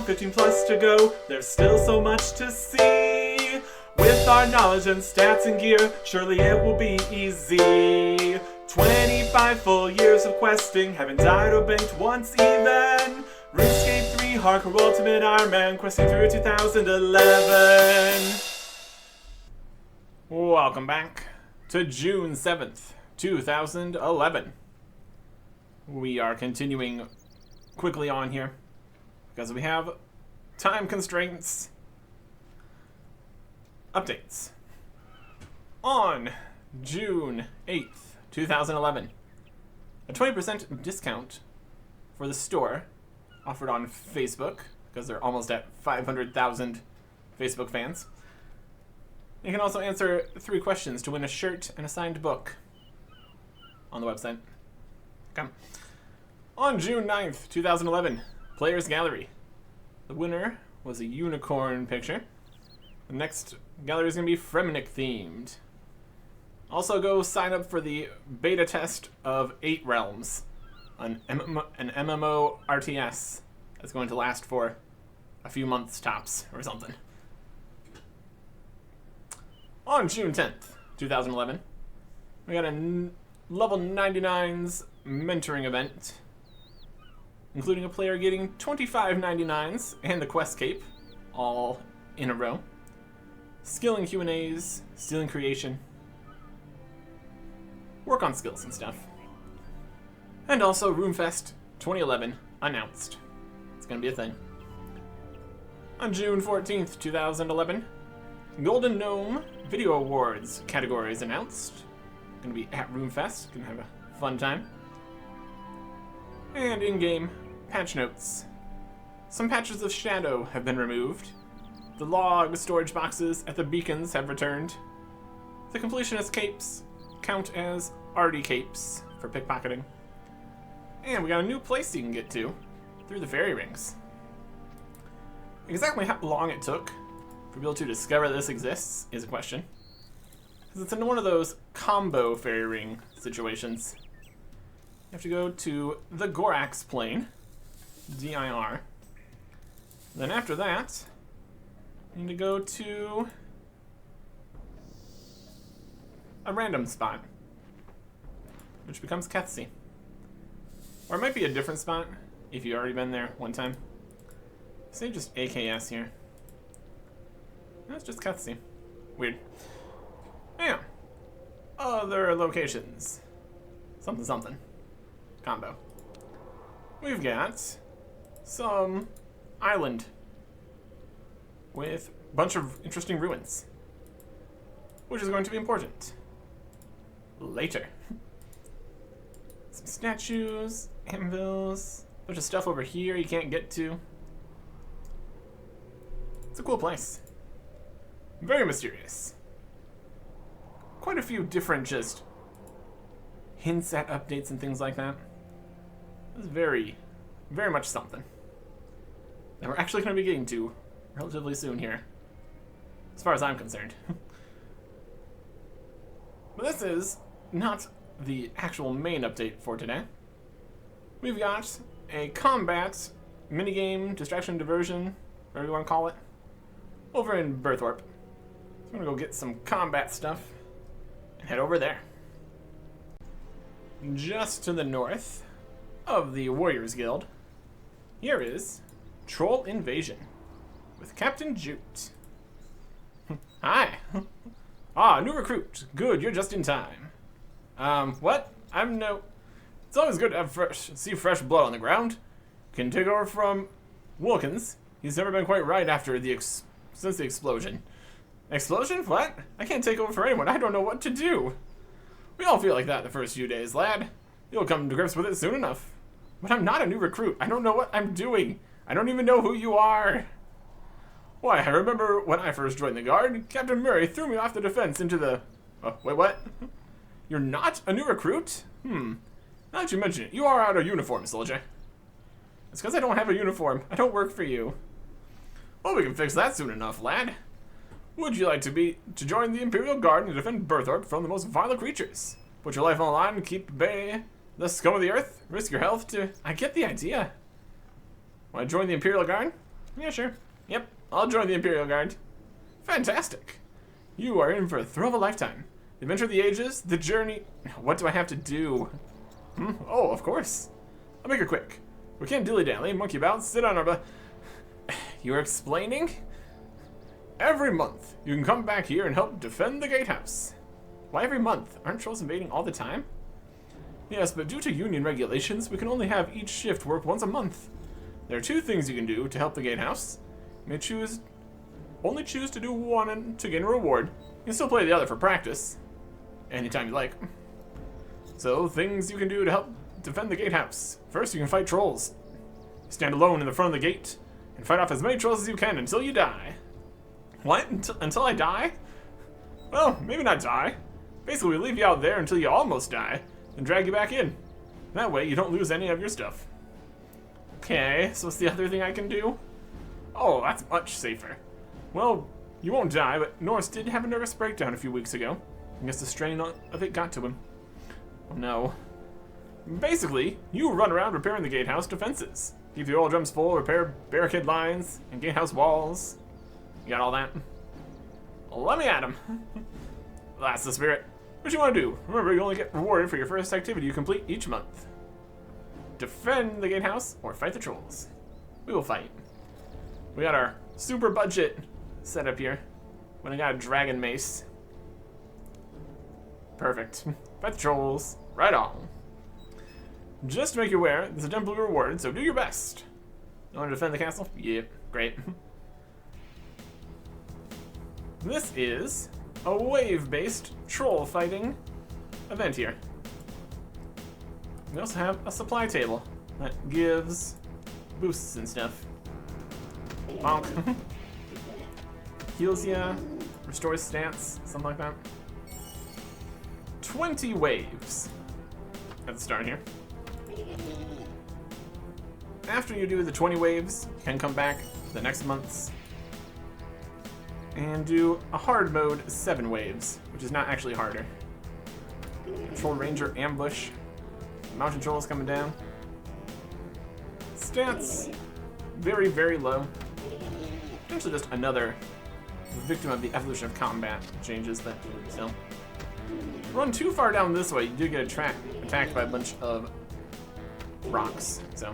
15 plus to go, there's still so much to see. With our knowledge and stats and gear, surely it will be easy. 25 full years of questing, haven't died or banked once even. RuneScape 3 Hardcore Ultimate Ironman, questing through 2011. Welcome back to June 7th, 2011. We are continuing quickly on here because we have time constraints. Updates. On June 8th, 2011, a 20% discount for the store offered on Facebook, because they're almost at 500,000 Facebook fans. You can also answer 3 questions to win a shirt and a signed book on the website. Okay. On June 9th, 2011, Players Gallery. The winner was a unicorn picture. The next gallery is going to be Fremenic themed. Also go sign up for the beta test of 8 Realms, an MMO RTS that's going to last for a few months tops or something. On June 10th, 2011, we got a level 99's mentoring event, including a player getting 25 99s and the quest cape, all in a row. Skilling Q&As, stealing creation, work on skills and stuff. And also RuneFest 2011 announced. It's going to be a thing. On June 14th, 2011, Golden Gnome Video Awards categories announced. Going to be at RuneFest. Going to have a fun time. And in-game patch notes. Some patches of Shadow have been removed. The log storage boxes at the beacons have returned. The completionist capes count as Artic capes for pickpocketing. And we got a new place you can get to through the fairy rings. Exactly how long it took for people to discover this exists is a question, because it's in one of those combo fairy ring situations. You have to go to the Gorax plane, DIR. Then after that, you need to go to a random spot, which becomes Kethsey. Or it might be a different spot if you've already been there one time. Say just AKS here. That's just Kethsey. Weird. Yeah. Other locations. Something something. Combo. We've got some island with a bunch of interesting ruins, which is going to be important later. Some statues, anvils, a bunch of stuff over here you can't get to. It's a cool place. Very mysterious. Quite a few different just hints at updates and things like that. It's very, very much something that we're actually going to be getting to relatively soon here, as far as I'm concerned. But this is not the actual main update for today. We've got a combat minigame, distraction, diversion, whatever you want to call it, over in Berthorpe. So I'm going to go get some combat stuff and head over there. Just to the north of the Warriors Guild, here is Troll Invasion with Captain Jute. Hi. New recruit. Good, you're just in time. What? It's always good to see fresh blood on the ground. Can take over from Wilkins. He's never been quite right after since the explosion. Explosion? What? I can't take over for anyone. I don't know what to do. We all feel like that the first few days, lad. You'll come to grips with it soon enough. But I'm not a new recruit. I don't know what I'm doing. I don't even know who you are. Why, I remember when I first joined the guard, Captain Murray threw me off the defense into the... Oh, wait, what? You're not a new recruit? Now that you mention it, you are out of uniform, soldier. It's because I don't have a uniform. I don't work for you. Well, we can fix that soon enough, lad. Would you like to join the Imperial Guard and defend Berthorpe from the most vile creatures? Put your life on the line and keep at bay the scum of the earth? Risk your health to... I get the idea. Want to join the Imperial Guard? Yeah, sure. Yep, I'll join the Imperial Guard. Fantastic. You are in for a thrill of a lifetime. The adventure of the ages, the journey... What do I have to do? Oh, of course. I'll make it quick. We can't dilly-dally, monkey about, sit on our... You're explaining? Every month, you can come back here and help defend the gatehouse. Why every month? Aren't trolls invading all the time? Yes, but due to union regulations, we can only have each shift work once a month. There are 2 things you can do to help the gatehouse. You may only choose to do one and to gain a reward. You can still play the other for practice. Anytime you like. So, things you can do to help defend the gatehouse. First, you can fight trolls. Stand alone in the front of the gate and fight off as many trolls as you can until you die. What? Until I die? Well, maybe not die. Basically, we leave you out there until you almost die, then drag you back in. That way, you don't lose any of your stuff. Okay, so what's the other thing I can do? Oh, that's much safer. Well, you won't die, but Norse did have a nervous breakdown a few weeks ago. I guess the strain of it got to him. Oh no. Basically, you run around repairing the gatehouse defenses. Keep the oil drums full, repair barricade lines, and gatehouse walls. You got all that? Let me at him. That's the spirit. What you want to do? Remember, you only get rewarded for your first activity you complete each month. Defend the gatehouse or fight the trolls. We will fight. We got our super budget setup here. When I got a dragon mace. Perfect. Fight the trolls. Right on. Just to make you aware, this is a temporary reward, so do your best. You want to defend the castle? Yep, great. This is a wave-based troll fighting event here. We also have a supply table that gives boosts and stuff. Bonk. Heals ya, restores stats, something like that. 20 waves at the start here. After you do the 20 waves, you can come back the next month's and do a hard mode 7 waves, which is not actually harder. Troll Ranger ambush. Mountain trolls coming down. Stats very, very low. Potentially just another victim of the evolution of combat changes, but still. Run too far down this way, you do get attacked by a bunch of rocks, so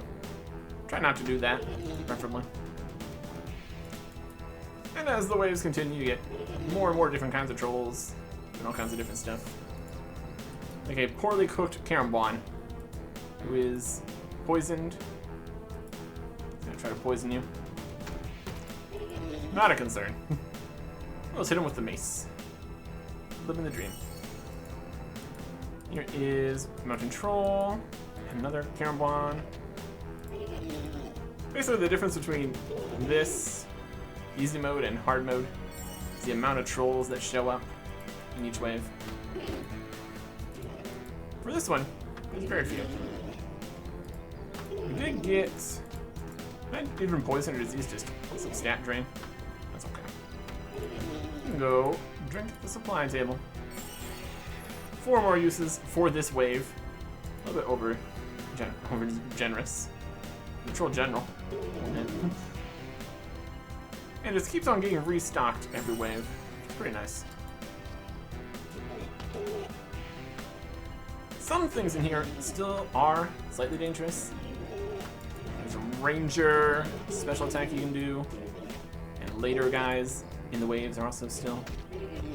try not to do that, preferably. And as the waves continue, you get more and more different kinds of trolls and all kinds of different stuff. Like a poorly cooked Karambwan, who is poisoned. He's gonna try to poison you. Not a concern. Let's hit him with the mace. Living the dream. Here is Mountain Troll, another Karambwan. Basically, the difference between this easy mode and hard mode is the amount of trolls that show up in each wave. For this one, there's very few. We did get not even poison or disease, just some stat drain. That's okay. We can go drink at the supply table. 4 more uses for this wave. A little bit over generous. Control general. And it just keeps on getting restocked every wave. It's pretty nice. Some things in here still are slightly dangerous. There's a ranger special attack you can do. And later guys in the waves are also still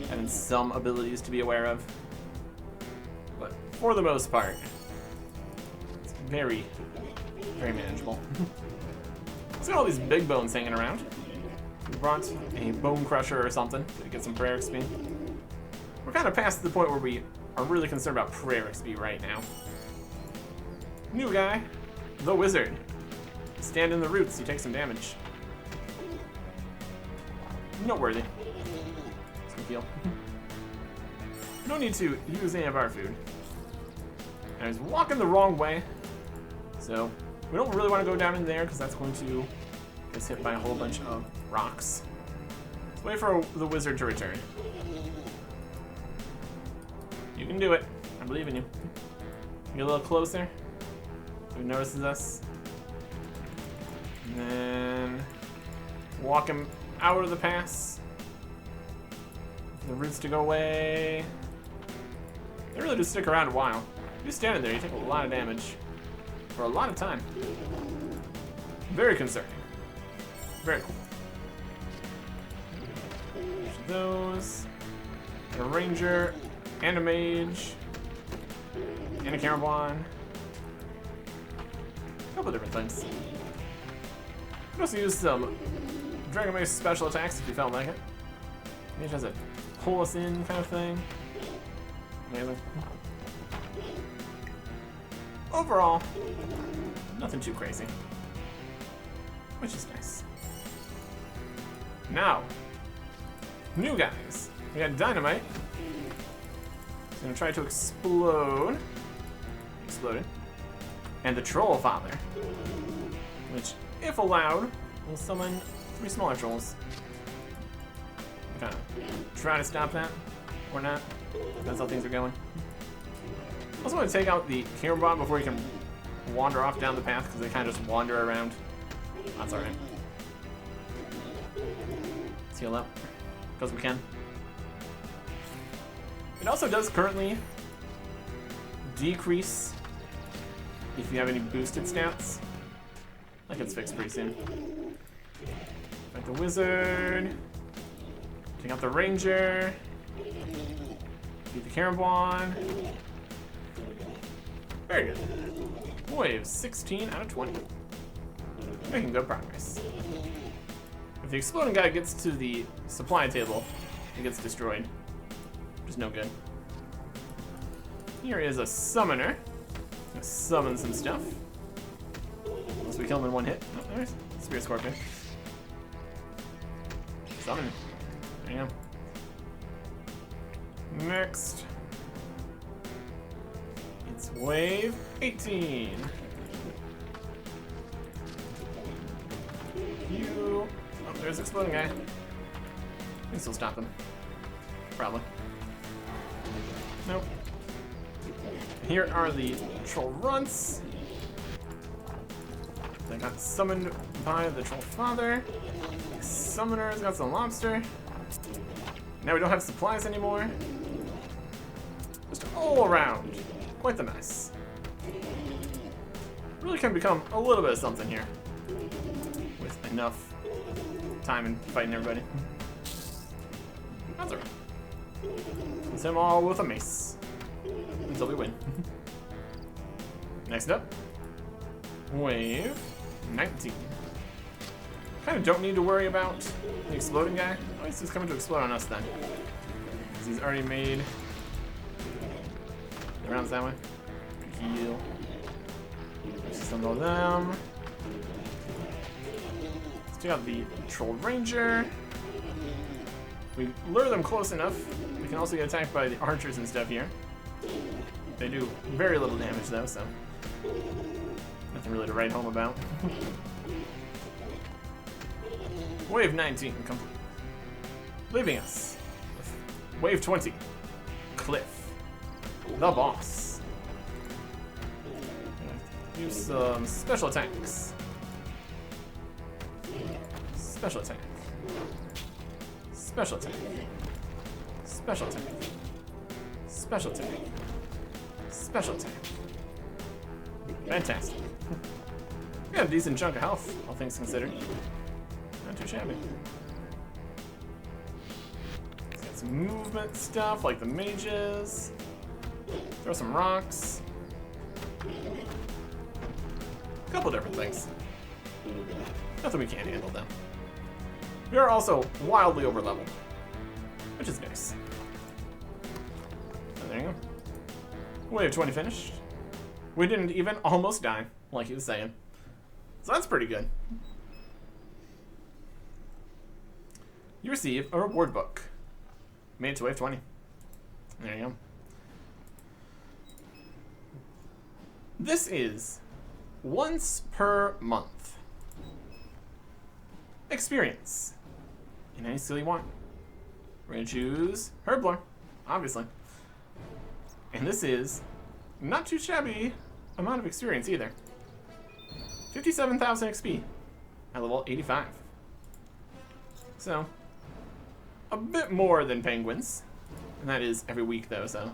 having some abilities to be aware of. But for the most part, it's very, very manageable. Let's got all these big bones hanging around. We brought a bone crusher or something to get some prayer XP. We're kind of past the point where we are really concerned about prayer XP right now. New guy, the wizard. Stand in the roots, you take some damage. Noteworthy. It's gonna heal. No need to use any of our food. And I was walking the wrong way, so we don't really want to go down in there because that's going to get us hit by a whole bunch of rocks. Let's wait for the wizard to return. You can do it. I believe in you. Get a little closer so he notices us. And then walk him out of the pass. The roots to go away. They really do stick around a while. You're standing there, you take a lot of damage for a lot of time. Very concerning. Very cool. There's those. A ranger, and a mage, and a Caravan. A couple of different things. You can also use some Dragon Mace special attacks if you felt like it. Mage has a pull us in kind of thing. Amazing. Overall, nothing too crazy. Which is nice. Now, new guys. We got Dynamite. He's gonna try to explode. Exploded. And the Troll Father. Which, if allowed, will summon 3 smaller trolls. Kind of try to stop that, or not. That's how things are going. Also want to take out the camera bot before you can wander off down the path, because they kind of just wander around. That's alright. Let's heal up, because we can. It also does currently decrease if you have any boosted stats. That gets fixed pretty soon. Fight the wizard. Take out the ranger. Beat the Caravan. Very good. Wave 16 out of 20. Making good progress. If the exploding guy gets to the supply table, he gets destroyed. Which is no good. Here is a summoner. Gonna summon some stuff. Unless we kill him in one hit. Oh, there's Spear Scorpion. Summon. There you go. Next. It's wave 18. You. Oh, there's exploding guy. We can still stop him. Probably. Nope. Here are the troll runts. They got summoned by the Troll Father. Summoner's got some lobster. Now we don't have supplies anymore. Just all around, quite the mess. Really can become a little bit of something here. With enough time and fighting everybody. That's alright. Let's hit them all with a mace. Until we win. Next up, wave 19. Kind of don't need to worry about the exploding guy. Oh, he's just coming to explode on us then. Because he's already made the rounds that way. Heal. Some of them. Let's check out the Troll Ranger. We lure them close enough. We can also get attacked by the archers and stuff here. They do very little damage though, so nothing really to write home about. Wave 19 complete. Leaving us with wave 20. Cliff. The boss. Use some special attacks. Special attack. Special attack. Special attack. Special attack. Special attack. Fantastic. We got a decent chunk of health, all things considered. Not too shabby. Got some movement stuff like the mages. Throw some rocks. A couple different things. Nothing we can't handle though. We are also wildly over leveled, which is nice. And there you go. Wave 20 finished. We didn't even almost die, like he was saying. So that's pretty good. You receive a reward book. Made it to wave 20. There you go. This is once per month. Experience. In any skill you want. We're going to choose Herblore, obviously. And this is not too shabby amount of experience either. 57,000 XP at level 85. So, a bit more than penguins. And that is every week, though, so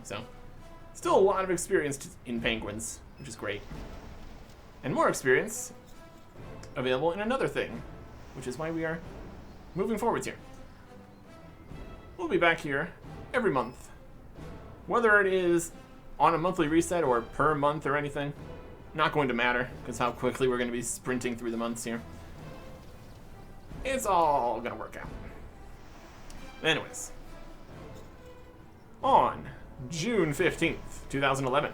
still a lot of experience in penguins, which is great. And more experience available in another thing, which is why we are moving forwards here. We'll be back here every month. Whether it is on a monthly reset or per month or anything, not going to matter, because how quickly we're going to be sprinting through the months here. It's all going to work out. Anyways. On June 15th, 2011,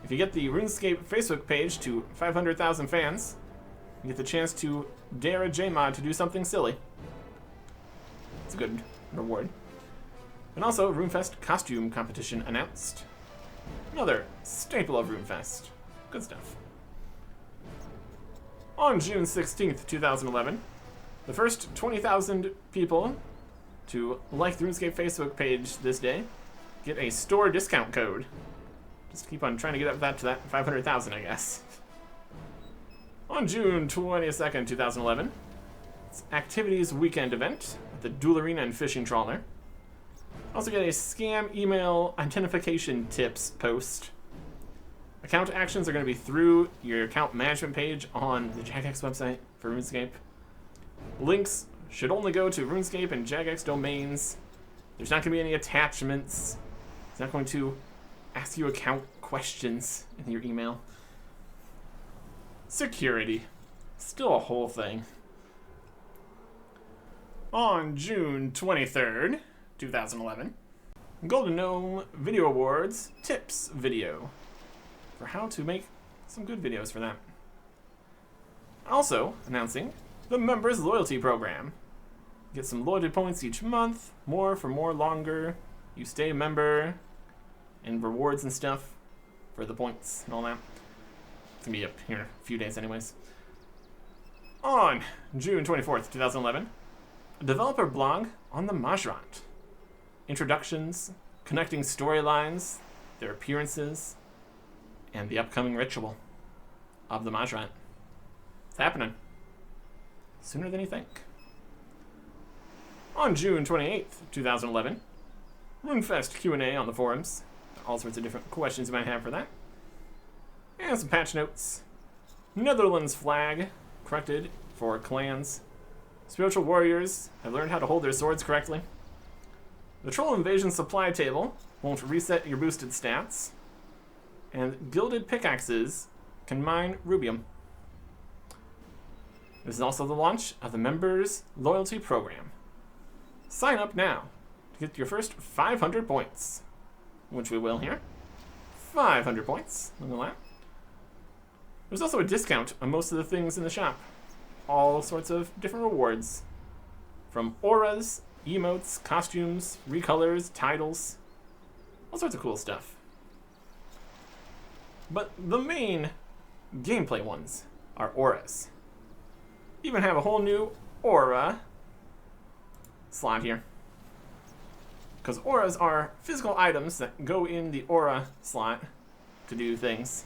if you get the RuneScape Facebook page to 500,000 fans, you get the chance to dare a JMod to do something silly. It's a good reward. And also, RuneFest costume competition announced. Another staple of RuneFest. Good stuff. On June 16th, 2011, the first 20,000 people to like the RuneScape Facebook page this day get a store discount code. Just keep on trying to get up that to that 500,000, I guess. On June 22nd, 2011, it's Activities Weekend event at the Duel Arena and Fishing Trawler. Also get a scam email identification tips post. Account actions are going to be through your account management page on the Jagex website for RuneScape. Links should only go to RuneScape and Jagex domains. There's not going to be any attachments. It's not going to ask you account questions in your email. Security. Still a whole thing. On June 23rd, 2011, Golden Gnome Video Awards tips video for how to make some good videos for that. Also announcing the Members Loyalty Program. Get some loyalty points each month, more for more longer. You stay a member, and rewards and stuff for the points and all that. It's gonna be up here in a few days anyways. On June 24th, 2011, a developer blog on the Majrat. Introductions, connecting storylines, their appearances, and the upcoming ritual of the Majrat. It's happening. Sooner than you think. On June 28th, 2011, RuneFest Q&A on the forums. All sorts of different questions you might have for that. And some patch notes. Netherlands flag corrected for clans. Spiritual warriors have learned how to hold their swords correctly. The Troll Invasion supply table won't reset your boosted stats. And gilded pickaxes can mine rubium. This is also the launch of the Members Loyalty Program. Sign up now to get your first 500 points, which we will here. 500 points, look at that. There's also a discount on most of the things in the shop. All sorts of different rewards. From auras, emotes, costumes, recolors, titles. All sorts of cool stuff. But the main gameplay ones are auras. Even have a whole new aura slot here. Because auras are physical items that go in the aura slot to do things.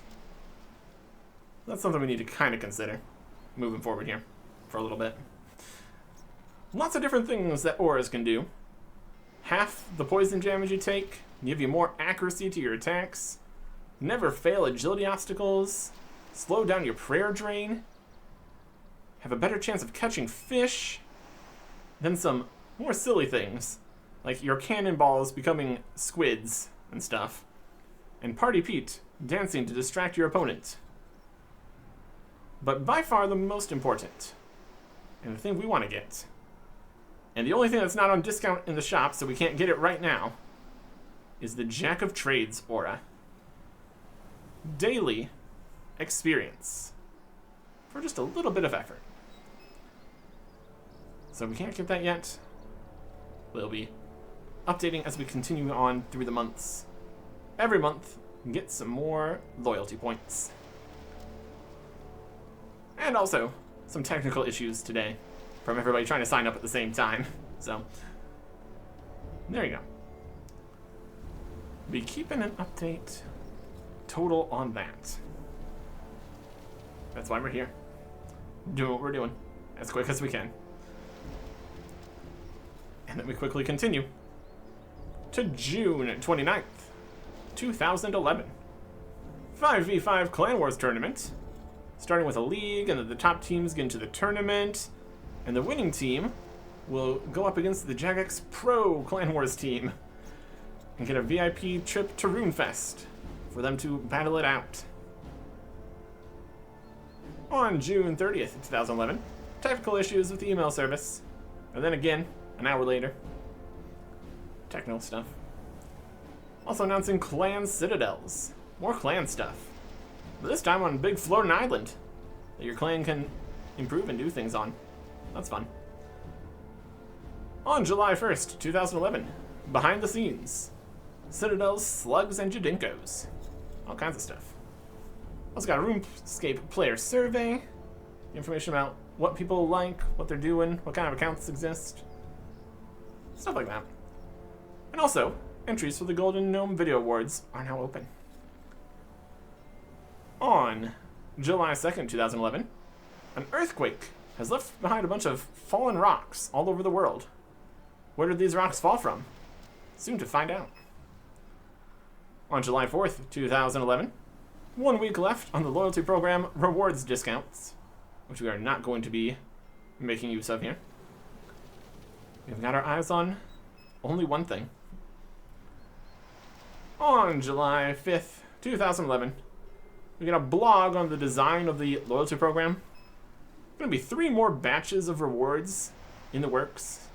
That's something we need to kind of consider moving forward here for a little bit. Lots of different things that auras can do. Half the poison damage you take, give you more accuracy to your attacks, never fail agility obstacles, slow down your prayer drain, have a better chance of catching fish, then some more silly things, like your cannonballs becoming squids and stuff, and Party Pete dancing to distract your opponent. But by far the most important, and the thing we want to get, and the only thing that's not on discount in the shop, so we can't get it right now, is the Jack of Trades aura. Daily experience for just a little bit of effort. So we can't get that yet. We'll be updating as we continue on through the months. Every month, get some more loyalty points. And also, some technical issues today from everybody trying to sign up at the same time. So, there you go. Be keeping an update total on that. That's why we're here. Doing what we're doing as quick as we can. And then we quickly continue to June 29th, 2011. 5v5 Clan Wars tournament, starting with a league, and then the top teams get into the tournament, and the winning team will go up against the Jagex Pro Clan Wars team and get a VIP trip to RuneFest for them to battle it out. On June 30th, 2011, technical issues with the email service, and then again, an hour later, technical stuff. Also announcing Clan Citadels. More clan stuff. But this time on Big Floating Island that your clan can improve and do things on. That's fun. On July 1st, 2011, behind the scenes, Citadels, Slugs, and Jagex. All kinds of stuff. Also got a RuneScape player survey, information about what people like, what they're doing, what kind of accounts exist, stuff like that. And also, entries for the Golden Gnome Video Awards are now open. On July 2nd, 2011, an earthquake has left behind a bunch of fallen rocks all over the world. Where did these rocks fall from? Soon to find out. On July 4th, 2011, 1 week left on the loyalty program rewards discounts, which we are not going to be making use of here. We've got our eyes on only one thing. On July 5th, 2011, we get a blog on the design of the loyalty program. Going to be 3 more batches of rewards in the works.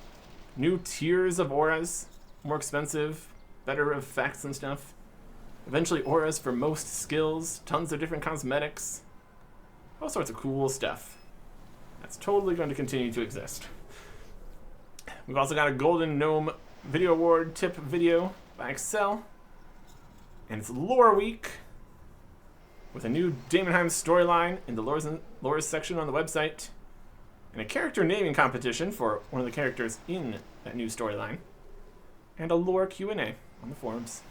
New tiers of auras, more expensive, better effects and stuff. Eventually auras for most skills, tons of different cosmetics. All sorts of cool stuff. That's totally going to continue to exist. We've also got a Golden Gnome Video Award tip video by Excel. And it's Lore Week, with a new Daemonheim storyline in the lores section on the website, and a character naming competition for one of the characters in that new storyline, and a lore Q&A on the forums.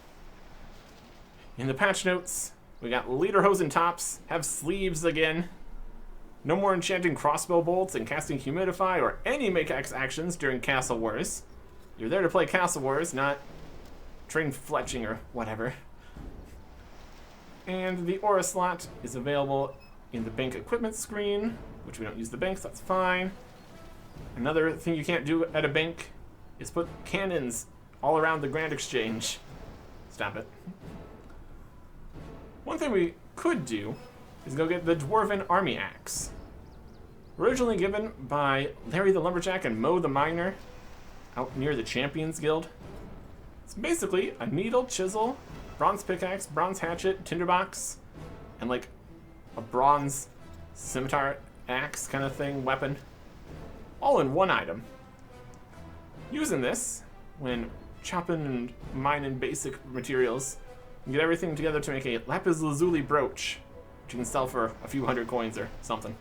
In the patch notes, we got Lederhosen tops have sleeves again. No more enchanting crossbow bolts and casting Humidify or any make-axe actions during Castle Wars. You're there to play Castle Wars, not train fletching or whatever. And the aura slot is available in the bank equipment screen, which we don't use the banks, that's fine. Another thing you can't do at a bank is put cannons all around the Grand Exchange. Stop it. One thing we could do is go get the Dwarven Army Axe. Originally given by Larry the Lumberjack and Mo the Miner out near the Champions Guild. It's basically a needle, chisel, bronze pickaxe, bronze hatchet, tinderbox, and like a bronze scimitar axe kind of thing, weapon, all in one item. Using this, when chopping and mining basic materials, you get everything together to make a lapis lazuli brooch, which you can sell for a few hundred coins or something.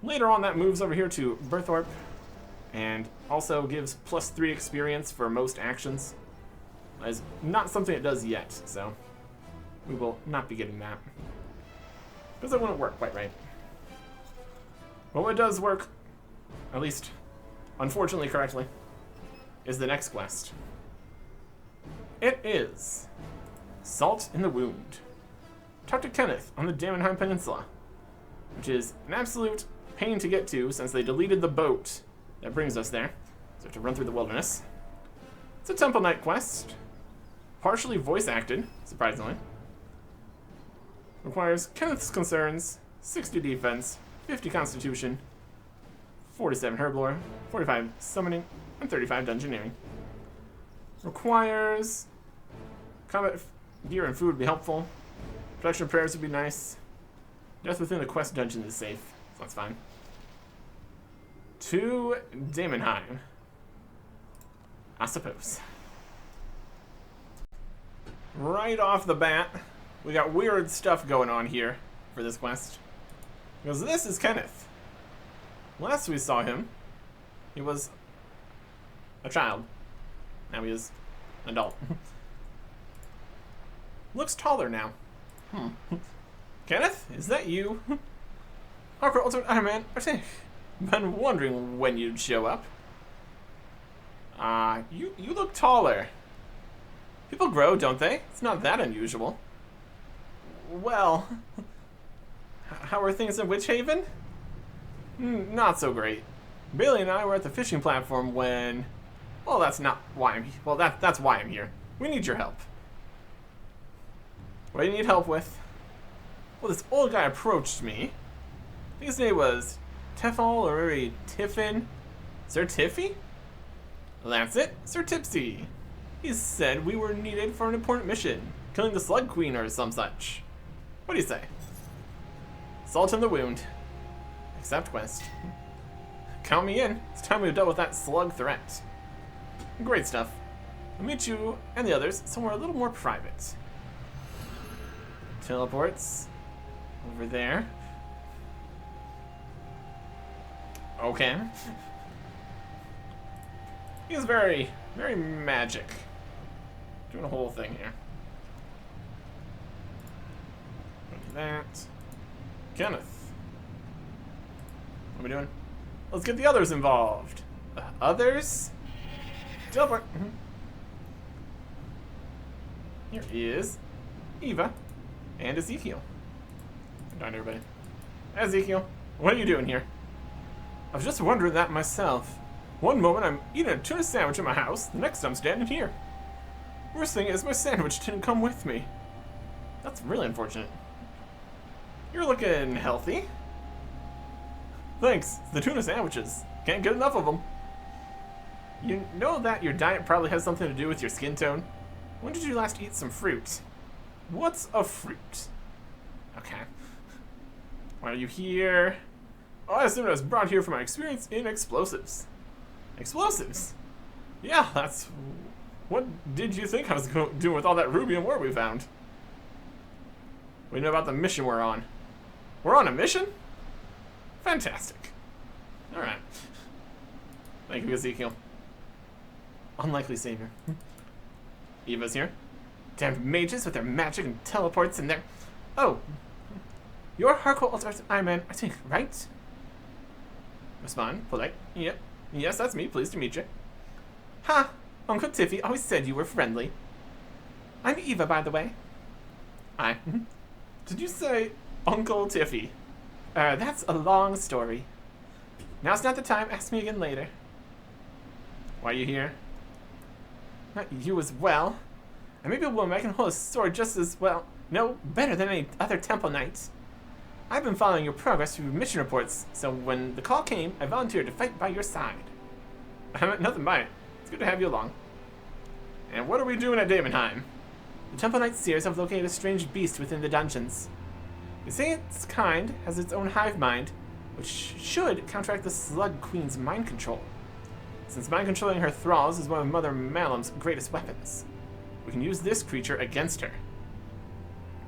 Later on, that moves over here to Berthorpe, and also gives +3 experience for most actions. That is not something it does yet, so we will not be getting that, because it wouldn't work quite right. But what does work, at least unfortunately correctly, is the next quest. It is Salt in the Wound. Talk to Kenneth on the Daemonheim Peninsula, which is an absolute pain to get to since they deleted the boat that brings us there, so we have to run through the wilderness. It's a Temple Knight quest, partially voice acted, surprisingly. Requires Kenneth's Concerns, 60 defense, 50 constitution, 47 herblore, 45 summoning, and 35 dungeoneering. Requires combat gear and food would be helpful. Protection prayers would be nice. Death within the quest dungeon is safe, so that's fine. To Daemonheim, I suppose. Right off the bat, we got weird stuff going on here for this quest. Because this is Kenneth. Last we saw him, he was a child. Now he is an adult. Looks taller now. Kenneth, is that you? Hardcore Ultimate Ironman, Artic. Been wondering when you'd show up. You look taller. People grow, don't they? It's not that unusual. Well, how are things in Witch Haven? Not so great. Bailey and I were at the fishing platform when... Well, that's not why I'm... Well, that's why I'm here. We need your help. What do you need help with? Well, this old guy approached me. I think his name was Tefal or maybe Tiffin. Sir Tiffy? Well, that's it. Sir Tipsy. He said we were needed for an important mission. Killing the Slug Queen or some such. What do you say? Salt in the wound. Accept quest. Count me in. It's time we've dealt with that slug threat. Great stuff. I'll meet you and the others somewhere a little more private. Teleports. Over there. Okay. He's very, very magic. Doing a whole thing here. Look at that. Kenneth. What are we doing? Let's get the others involved. Others? Teleport. Here is Eva and Ezekiel. Darn everybody. Ezekiel, what are you doing here? I was just wondering that myself. One moment I'm eating a tuna sandwich in my house, the next I'm standing here. Worst thing is my sandwich didn't come with me. That's really unfortunate. You're looking healthy. Thanks, it's the tuna sandwiches. Can't get enough of them. You know that your diet probably has something to do with your skin tone? When did you last eat some fruit? What's a fruit? Okay. Why are you here? Oh, I assume I was brought here for my experience in explosives. Explosives? Yeah, that's... What did you think I was doing with all that ruby and ore we found? We know about the mission we're on. We're on a mission? Fantastic. Alright. Thank you, Ezekiel. Unlikely savior. Eva's here. Damned mages with their magic and teleports in there. Oh. You're hardcore ultimate Ironman, I think, right? Respond, polite. Yep. Yes, that's me. Pleased to meet you. Ha! Uncle Tiffy always said you were friendly. I'm Eva, by the way. Hi. Did you say Uncle Tiffy? That's a long story. Now's not the time. Ask me again later. Why are you here? Not you as well. I may be a woman. I can hold a sword just as well. No, better than any other temple knight. I've been following your progress through mission reports, so when the call came, I volunteered to fight by your side. I meant nothing by it. It's good to have you along. And what are we doing at Daemonheim? The Temple Knight Seers have located a strange beast within the dungeons. They say its kind has its own hive mind, which should counteract the Slug Queen's mind control. Since mind controlling her thralls is one of Mother Malum's greatest weapons, we can use this creature against her.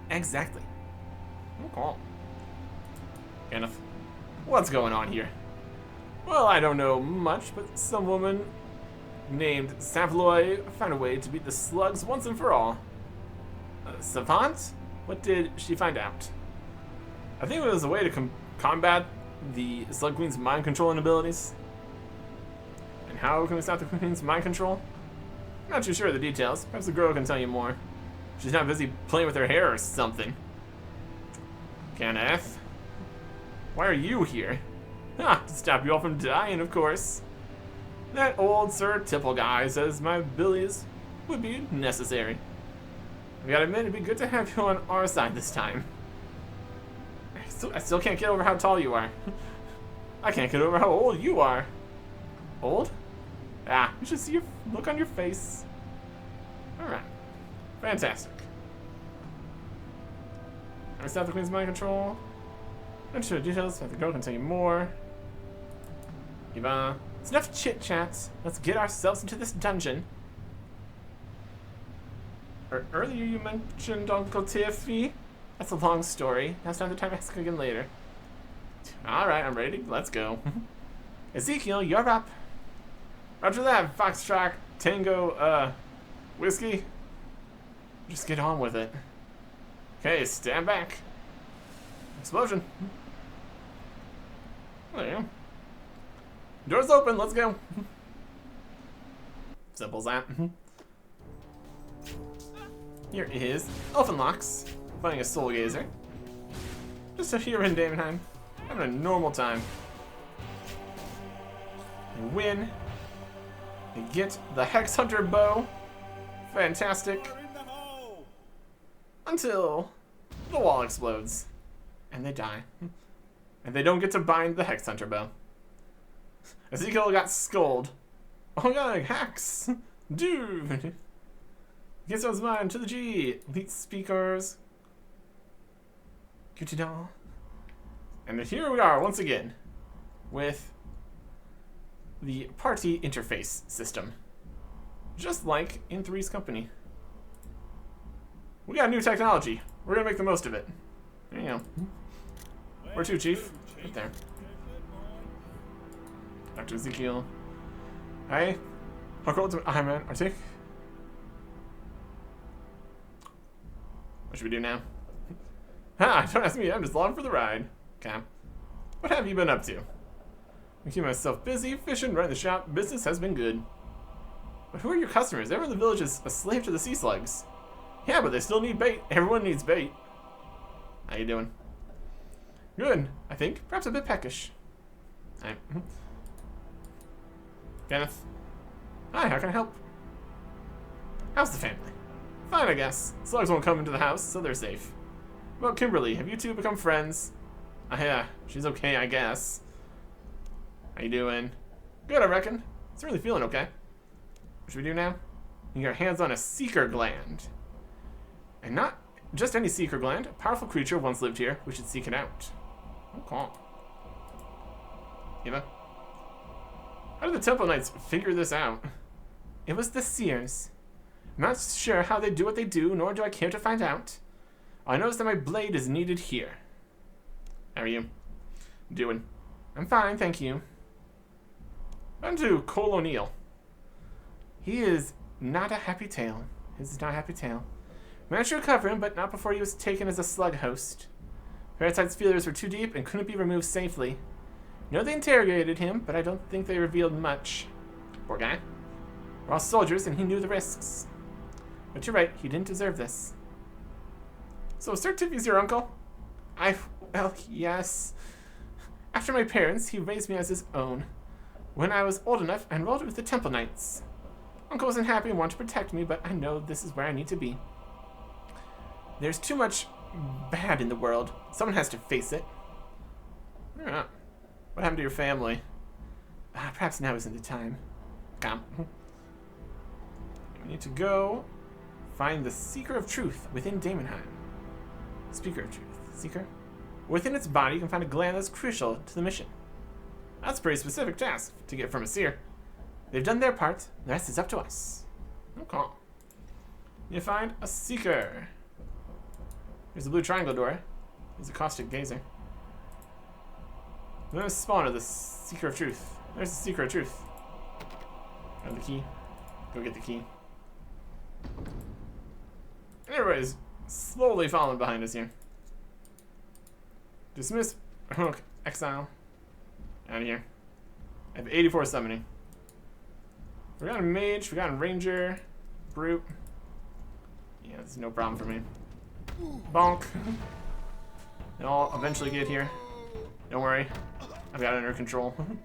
Exactly. Okay. Kenneth, what's going on here? Well, I don't know much, but some woman named Savloy found a way to beat the Slugs once and for all. Savant? What did she find out? I think it was a way to combat the Slug Queen's mind controlling abilities. And how can we stop the Queen's mind control? I'm not too sure of the details. Perhaps the girl can tell you more. She's not busy playing with her hair or something. Kenneth? Why are you here? Ha! To stop you all from dying, of course. That old Sir Tipple guy says my abilities would be necessary. I gotta admit, it'd be good to have you on our side this time. I still can't get over how tall you are. I can't get over how old you are. Old? Ah, you should see your look on your face. Alright. Fantastic. I stop the Queen's mind control. Not sure the details, but the girl can tell you more. Eva. It's enough chit-chats. Let's get ourselves into this dungeon. Earlier you mentioned Uncle Tiffy. That's a long story. That's not the time to ask again later. Alright, I'm ready. Let's go. Ezekiel, you're up. Roger that, Foxtrot, Tango, Whiskey. Just get on with it. Okay, stand back. Explosion. There you go. Doors open, let's go. Simple as that. Here is Elfenlocks, fighting a Soul Gazer. Just here in Damonheim, having a normal time. They win. They get the Hex Hunter bow. Fantastic. Until the wall explodes. And they die. And they don't get to bind the Hex Hunter bow. Ezekiel got scolded. Oh my god, Hex! Dude! Guess what's mine? To the G! Elite speakers. Cutie doll. And here we are once again with the party interface system. Just like in Three's Company. We got new technology. We're gonna make the most of it. There you go. Where to, Chief? Right there. Dr. Ezekiel. Hey. Hawk Ultimate Ironman. Artic. What should we do now? Ha! Don't ask me. I'm just along for the ride. Okay. What have you been up to? I keep myself busy, fishing, running the shop. Business has been good. But who are your customers? Everyone in the village is a slave to the sea slugs. Yeah, but they still need bait. Everyone needs bait. How you doing? Good, I think. Perhaps a bit peckish. Alright. Kenneth. Hi, how can I help? How's the family? Fine, I guess. Slugs won't come into the house, so they're safe. About Kimberly, have you two become friends? Yeah, she's okay, I guess. How you doing? Good, I reckon. It's really feeling okay. What should we do now? You get our hands on a seeker gland. And not just any seeker gland. A powerful creature once lived here. We should seek it out. Okay. Eva? How did the Temple Knights figure this out? It was the Seers. I'm not sure how they do what they do, nor do I care to find out. I noticed that my blade is needed here. How are you doing? I'm fine, thank you. On to Cole O'Neill. He is not a happy tale. His is not a happy tale. Managed to recover him, but not before he was taken as a slug host. Parasite's feelers were too deep and couldn't be removed safely. No, they interrogated him, but I don't think they revealed much. Poor guy. We're all soldiers, and he knew the risks. But you're right, he didn't deserve this. So, Sir Tiffy's your uncle? Well, yes. After my parents, he raised me as his own. When I was old enough, I enrolled with the Temple Knights. Uncle wasn't happy and wanted to protect me, but I know this is where I need to be. There's too much bad in the world. Someone has to face it. Yeah. What happened to your family? Perhaps now isn't the time. Come. We need to go find the Seeker of Truth within Damonheim. Speaker of Truth. Seeker? Within its body, you can find a gland that's crucial to the mission. That's a pretty specific task to get from a seer. They've done their part. The rest is up to us. Okay. You find a Seeker. There's a blue triangle door. There's a caustic gazer. There's a spawn of the Seeker of Truth. There's the Seeker of Truth. Grab the key. Go get the key. And everybody's slowly falling behind us here. Dismiss. Hook. Exile. Out of here. I have 84 summoning. We got a mage. We got a ranger. Brute. Yeah, it's no problem for me. Bonk. They'll all eventually get here. Don't worry. I've got it under control. You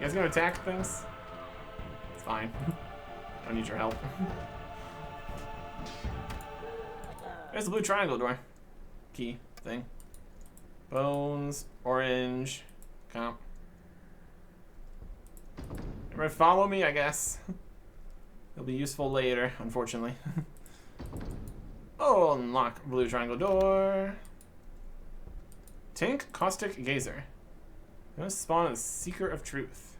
guys gonna attack things? It's fine. Don't need your help. There's the blue triangle door. Key thing. Bones. Orange. Comp. Everybody follow me, I guess. It'll be useful later, unfortunately. Oh, unlock blue triangle door. Tank caustic gazer. Gonna spawn a Seeker of Truth.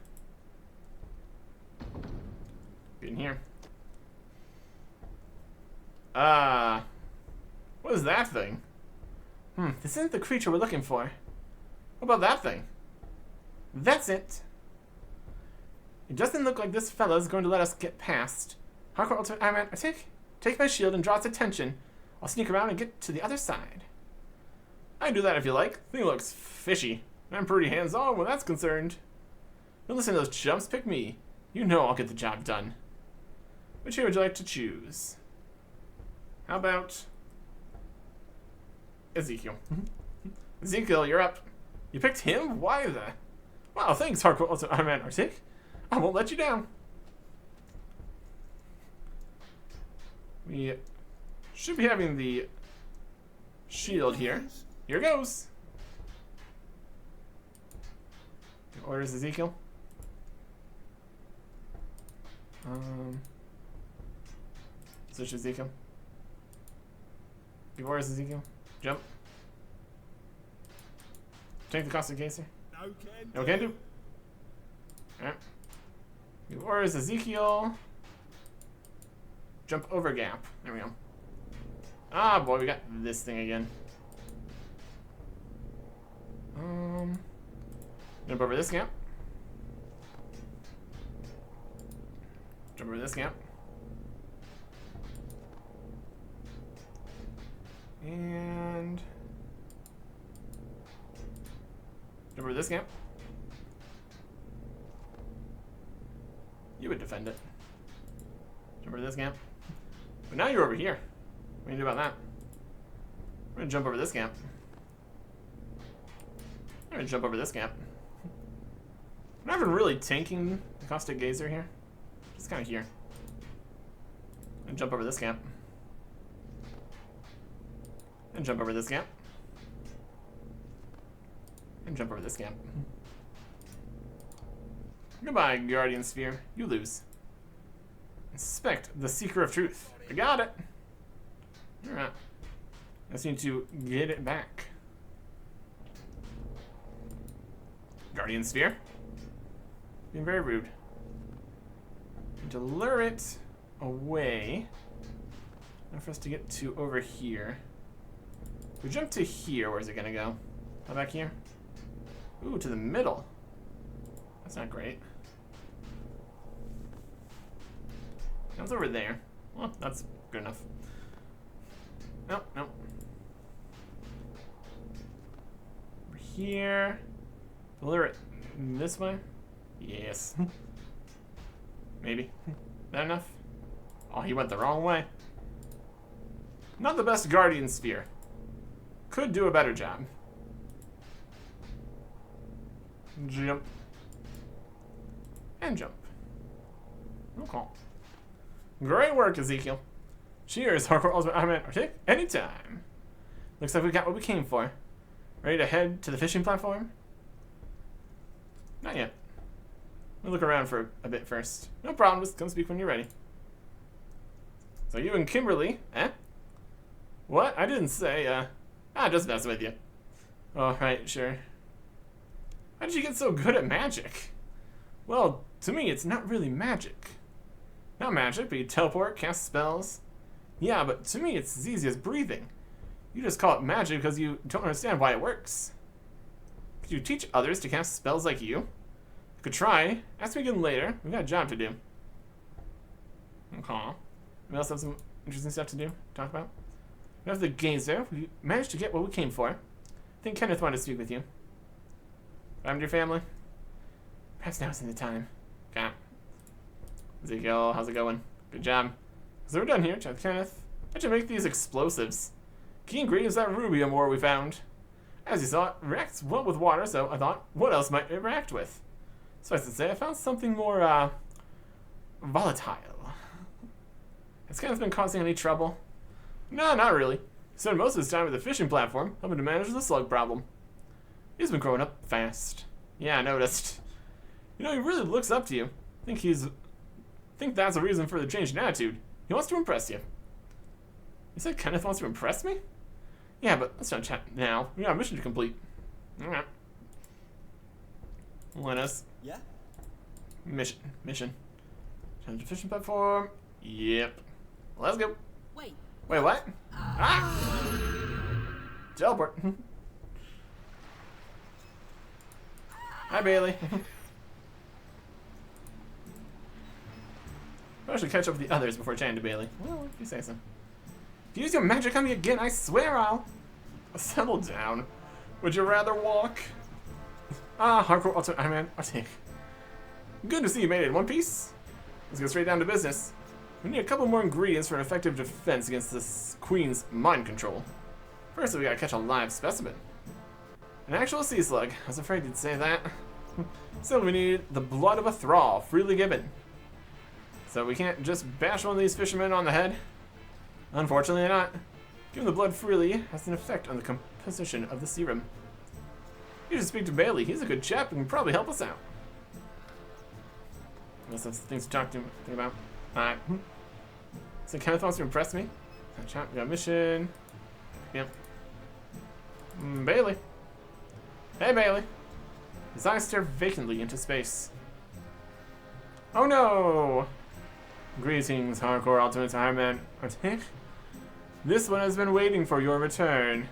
Get in here. What is that thing? This isn't the creature we're looking for. What about that thing? That's it. It doesn't look like this fella's going to let us get past. Hardcore Ultimate Ironman, take my shield and draw its attention. I'll sneak around and get to the other side. I can do that if you like. Thing looks fishy. I'm pretty hands-on when that's concerned. Don't listen to those chumps, pick me. You know I'll get the job done. Which here would you like to choose? How about Ezekiel? Ezekiel, you're up. You picked him? Why the? Wow, thanks, Hardcore Ultimate Ironman Artic. I won't let you down. We should be having the shield here. Here goes. Orders Ezekiel. Switch Ezekiel. Give orders Ezekiel. Jump. Take the Caustic Gazer. No can do. Alright. Give orders Ezekiel. Jump over gap. There we go. Ah boy, we got this thing again. Jump over this gap. Jump over this gap. And jump over this gap. You would defend it. Jump over this gap. But now you're over here. What do you do about that? We're gonna jump over this gap. I'm gonna jump over this gap. I'm not even really tanking the Caustic Gazer here. Just kind of here. And jump over this gap. And jump over this gap. And jump over this gap. Goodbye, Guardian Sphere. You lose. Inspect the Seeker of Truth. I got it. Alright. I just need to get it back. Guardian Sphere. Being very rude. And to lure it away. And for us to get to over here. If we jump to here, where's it gonna go? How back here? Ooh, to the middle. That's not great. That's over there. Well, that's good enough. Nope, nope. Over here. Lure it this way? Yes. Maybe. That enough? Oh, he went the wrong way. Not the best Guardian Sphere. Could do a better job. Jump. And jump. Okay. Great work, Ezekiel. Cheers, Hardcore Ultimate Ironman Artic. Anytime. Looks like we got what we came for. Ready to head to the fishing platform? Not yet. We'll look around for a bit first. No problem, just come speak when you're ready. So you and Kimberly, eh? What? I didn't say, just messing with you. Oh, right, sure. How did you get so good at magic? Well, to me, it's not really magic. Not magic, but you teleport, cast spells. Yeah, but to me, it's as easy as breathing. You just call it magic because you don't understand why it works. Could you teach others to cast spells like you? You could try. Ask me again later. We've got a job to do. Okay. We also have some interesting stuff to do, talk about. We have the Gazer. We managed to get what we came for. I think Kenneth wanted to speak with you. What happened to your family? Perhaps now isn't the time. Okay. Ezekiel, how's it going? Good job. So we're done here. Chat with Kenneth. I should make these explosives. Key ingredient is that rubium ore we found. As you saw, it reacts well with water, so I thought, what else might it react with? So I should say, I found something more, volatile. Has Kenneth been causing any trouble? No, not really. He spent most of his time at the fishing platform, helping to manage the slug problem. He's been growing up fast. Yeah, I noticed. You know, he really looks up to you. I think that's a reason for the change in attitude. He wants to impress you. You said Kenneth wants to impress me? Yeah, but let's not chat now. We got a mission to complete. Alright. Let us. Yeah? Mission. Change the fishing platform. Yep. Let's go. Wait, what? Ah! Teleport. Hi, Bailey. I should catch up with the others before chatting to Bailey. Well, if you say so. If you use your magic on me again, I swear I'll... Settle down. Would you rather walk? Hardcore Ultimate Ironman Artic. Good to see you made it in one piece. Let's go straight down to business. We need a couple more ingredients for an effective defense against this queen's mind control. First, we gotta catch a live specimen. An actual sea slug. I was afraid you'd say that. So we need the blood of a thrall, freely given. So we can't just bash one of these fishermen on the head? Unfortunately not. Giving the blood freely has an effect on the composition of the serum. You should speak to Bailey. He's a good chap and can probably help us out. Unless that's the things to talk to him about. Alright. So Kenneth wants to impress me. Chap, we got a mission. Yep. Bailey. Hey, Bailey. His eyes stare vacantly into space. Oh no! Greetings, Hardcore Ultimate Ironman Artic. This one has been waiting for your return.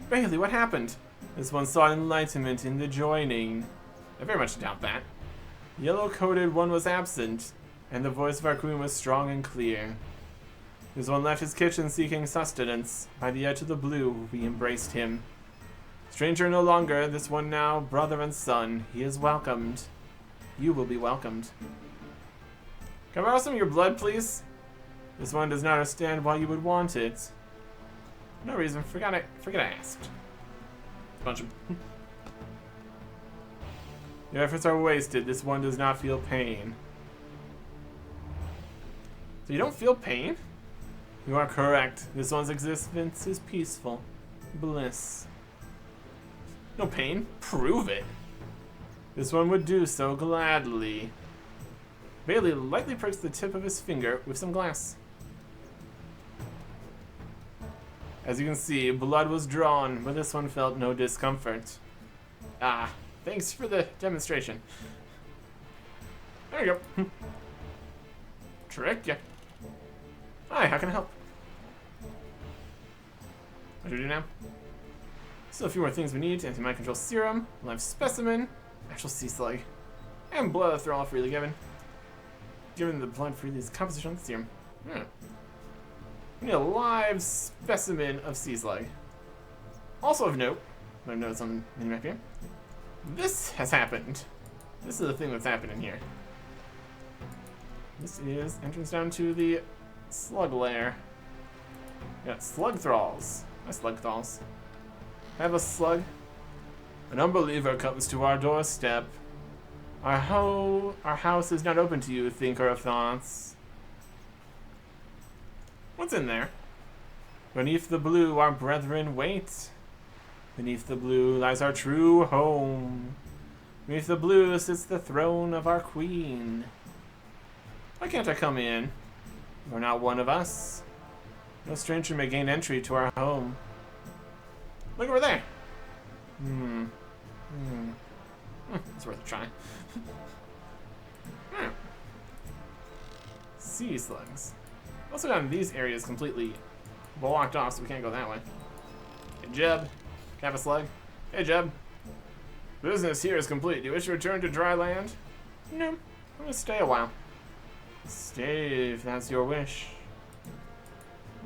Bailey, what happened? This one sought enlightenment in the joining. I very much doubt that. The yellow-coated one was absent, and the voice of our queen was strong and clear. This one left his kitchen seeking sustenance. By the edge of the blue, we embraced him. Stranger no longer, this one now, brother and son. He is welcomed. You will be welcomed. Can I borrow some of your blood, please? This one does not understand why you would want it. No reason, forget I asked. Bunch of... Your efforts are wasted, this one does not feel pain. So you don't feel pain? You are correct. This one's existence is peaceful. Bliss. No pain? Prove it. This one would do so gladly. Bailey lightly pricks the tip of his finger with some glass. As you can see, blood was drawn, but this one felt no discomfort. Ah, thanks for the demonstration. There you go. Trick ya. Hi, how can I help? What do we do now? Still a few more things we need. Anti-mind control serum, live specimen, actual sea slug, and blood thrall freely given. Given the blood freely is composition of the serum. Hmm. We need a live specimen of sea slug. Also of note, I've noticed on the minimap here, this has happened. This is the thing that's happening here. This is entrance down to the slug lair. Got slug thralls. My slug thralls. Have a slug. An unbeliever comes to our doorstep. Our house is not open to you, thinker of thoughts. What's in there? Beneath the blue, our brethren wait. Beneath the blue lies our true home. Beneath the blue sits the throne of our queen. Why can't I come in? You're not one of us. No stranger may gain entry to our home. Look over there. It's worth a try. Sea slugs. Also got these areas completely blocked off, so we can't go that way. Hey, Jeb. Can I have a slug? Hey, Jeb. Business here is complete. Do you wish to return to dry land? No. I'm gonna stay a while. Stay if that's your wish.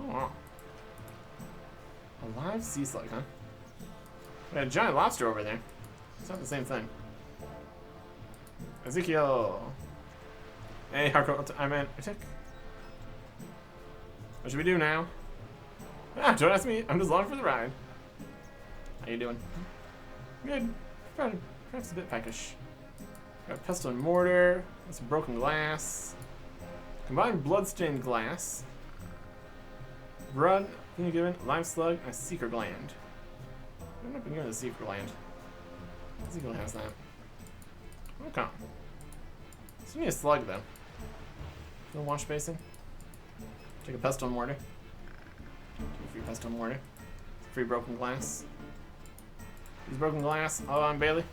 Oh. A live sea slug, huh? We got a giant lobster over there. It's not the same thing. Ezekiel. Hey, Ironman Artic. What should we do now? Ah, don't ask me. I'm just along for the ride. How you doing? Good. Perhaps a bit peckish. Got pestle and mortar. Got some broken glass. Combined bloodstained glass. Blood. Can you give it? Live slug and a seeker gland. I've not been given the seeker gland. Ezekiel has that. Okay. So we need a slug though. No wash basin. Take a pestle and mortar. Take a free pestle and mortar. Free broken glass. Use broken glass. Oh, I'm Bailey.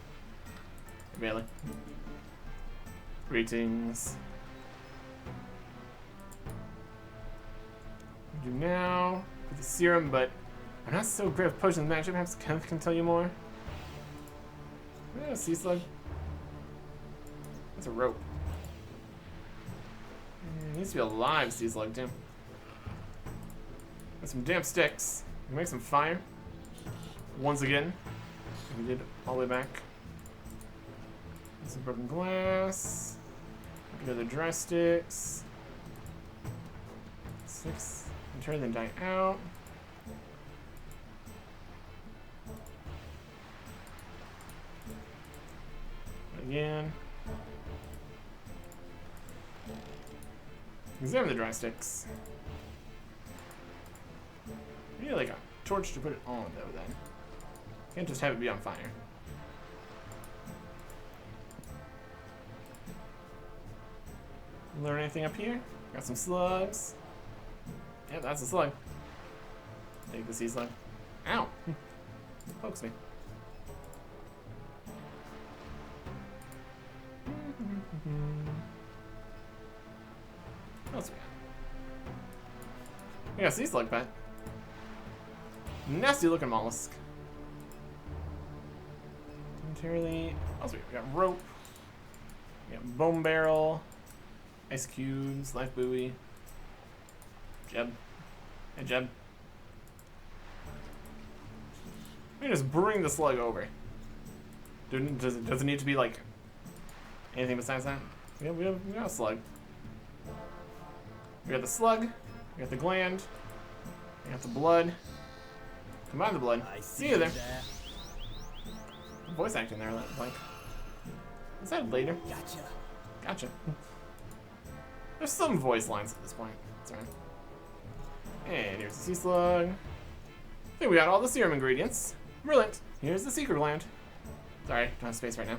Hey, Bailey. Greetings. Do now with the serum, but I'm not so great with potions matchup. Perhaps Kenneth can tell you more. Yeah, sea slug. That's a rope. It needs to be a live sea slug too. Got some damp sticks. We can make some fire. Once again. We did all the way back. Some broken glass. Go to the dry sticks. 6. Turn then die out. Again. Examine the dry sticks. We need like a torch to put it on though then. Can't just have it be on fire. Learn anything up here? Got some slugs. Yeah, that's a slug. Take the sea slug. Ow! Pokes me. What else we got? We got a sea slug pet. Nasty looking mollusk. Entirely. What else we got? Rope. We got bone barrel. Ice cubes. Life buoy. Jeb. Hey, Jeb. We can just bring the slug over. Does it need to be like anything besides that? We got a slug. We got the slug. We got the gland. We got the blood. Combine the blood. See you there. Voice acting there, like. Is that later? Gotcha. Gotcha. There's some voice lines at this point. That's right. And here's the sea slug. I think we got all the serum ingredients. Brilliant. Here's the secret gland. Sorry, don't have space right now.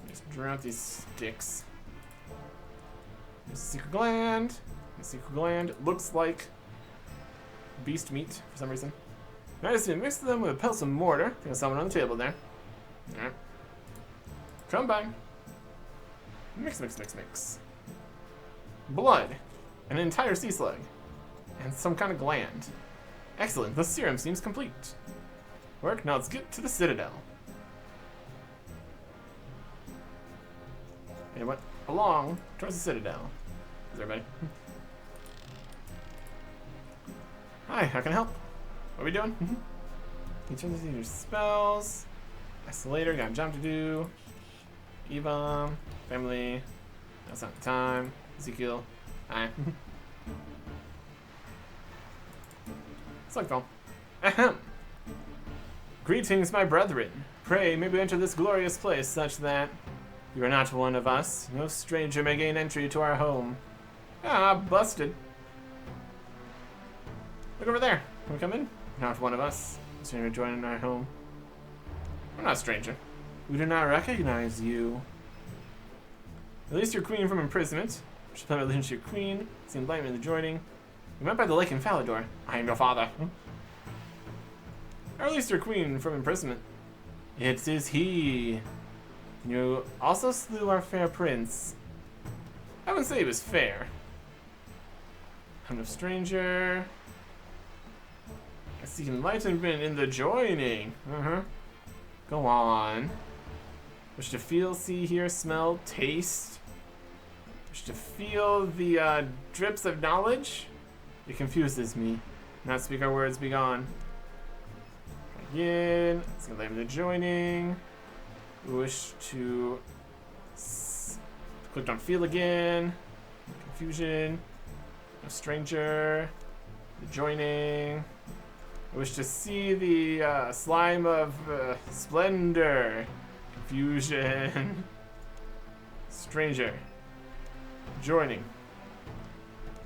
Just draw out these sticks. Here's the secret gland. The secret gland looks like beast meat for some reason. I just need to mix them with a pestle and mortar. There's someone on the table there. Alright. Combine. Mix, mix, mix, mix. Blood. An entire sea slug. And some kind of gland. Excellent, the serum seems complete. Work, now let's get to the Citadel. And went along towards the Citadel. Is everybody? Hi, how can I help? What are we doing? You turn this into your spells. Escalator, got a job to do. E-bomb, family. That's not the time. Ezekiel. Hi. Slugfall. Ahem. Greetings, my brethren. Pray, may we enter this glorious place such that you are not one of us. No stranger may gain entry to our home. Ah, busted. Look over there. Can we come in? Not one of us. Stranger joining our home. We're not a stranger. We do not recognize you. Release your queen from imprisonment. Should plan release your queen. Seem blame in the joining. We met by the lake in Falador. I am your father. I released your queen from imprisonment. It is he. You also slew our fair prince. I wouldn't say he was fair. I'm no stranger. I see enlightenment in the joining. Go on. Wish to feel, see, hear, smell, taste. Wish to feel the drips of knowledge. It confuses me. Not speak our words, be gone. Again. It's gonna let me the joining. Wish to clicked on feel again. Confusion. No stranger. The joining. I wish to see the slime of splendor. Confusion. Stranger. Joining.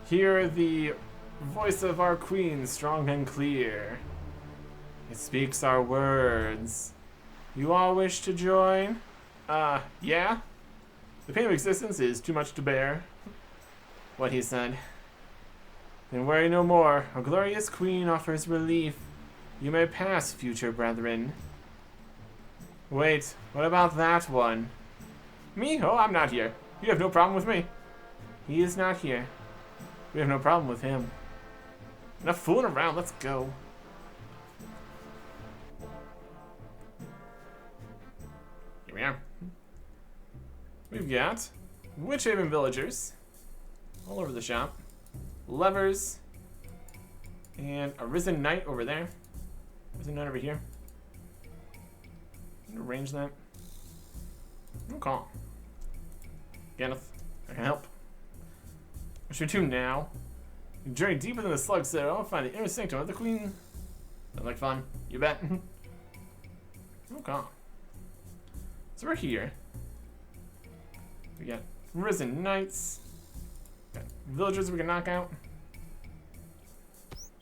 Hear the voice of our queen, strong and clear. It speaks our words. You all wish to join? Yeah? The pain of existence is too much to bear. What he said. Then worry no more. Our glorious queen offers relief. You may pass, future brethren. Wait, what about that one? Me? Oh, I'm not here. You have no problem with me. He is not here. We have no problem with him. Enough fooling around, let's go. Here we are. We've got Witchhaven villagers all over the shop. Levers. And a Risen Knight over there. Risen Knight over here. I'm gonna arrange that. Okay. Ganeth. I can help. What should we do now? You journey deep within the Slugs citadel, find the inner sanctum of the Queen. Sounds like fun. You bet. Okay. So we're here. We got risen knights. Got villagers we can knock out.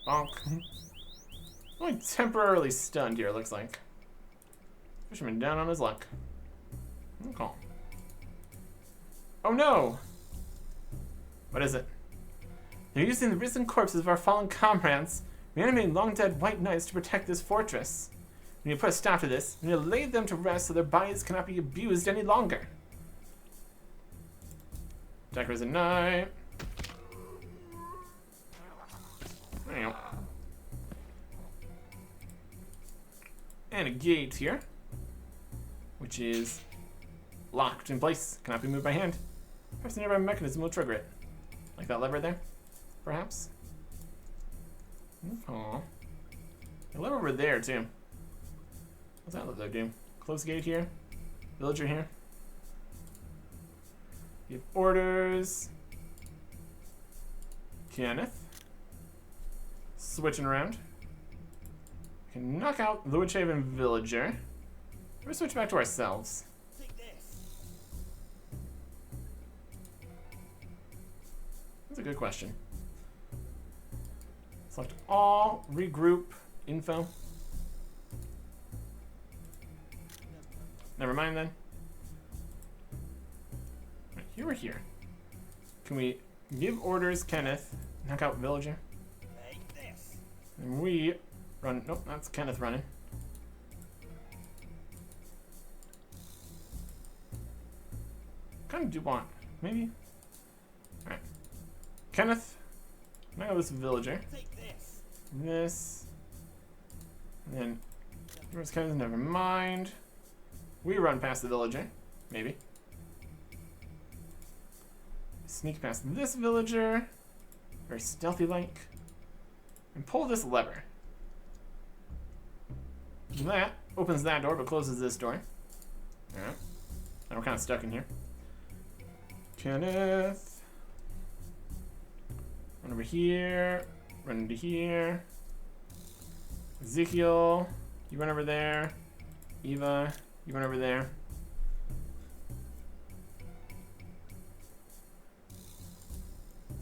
Bonk. Only temporarily stunned here, it looks like. Fisherman down on his luck. Okay. Oh no! What is it? They're using the risen corpses of our fallen comrades, reanimating long-dead white knights to protect this fortress. We need to put a stop to this. We need to lay them to rest so their bodies cannot be abused any longer. Attack risen knight. There you go. And a gate here, which is locked in place. Cannot be moved by hand. Perhaps a nearby mechanism will trigger it. Like that lever there, perhaps? Oh. A lever over there, too. What's that lever do? Close gate here. Villager here. Give orders. Kenneth. Switching around. Can knock out the Witchhaven villager. We're switch back to ourselves. That's a good question. Select all, regroup, info. Never mind then. Right, here or here? Can we give orders, Kenneth, knock out villager? And we run. Nope, that's Kenneth running. Kind of do want, maybe. All right, Kenneth, knock out this villager. This, and then where's Kenneth? Never mind. We run past the villager, maybe. Sneak past this villager, very stealthy-like, and pull this lever. That opens that door, but closes this door. Alright. Now we're kind of stuck in here. Kenneth. Run over here. Run into here. Ezekiel. You run over there. Eva. You run over there.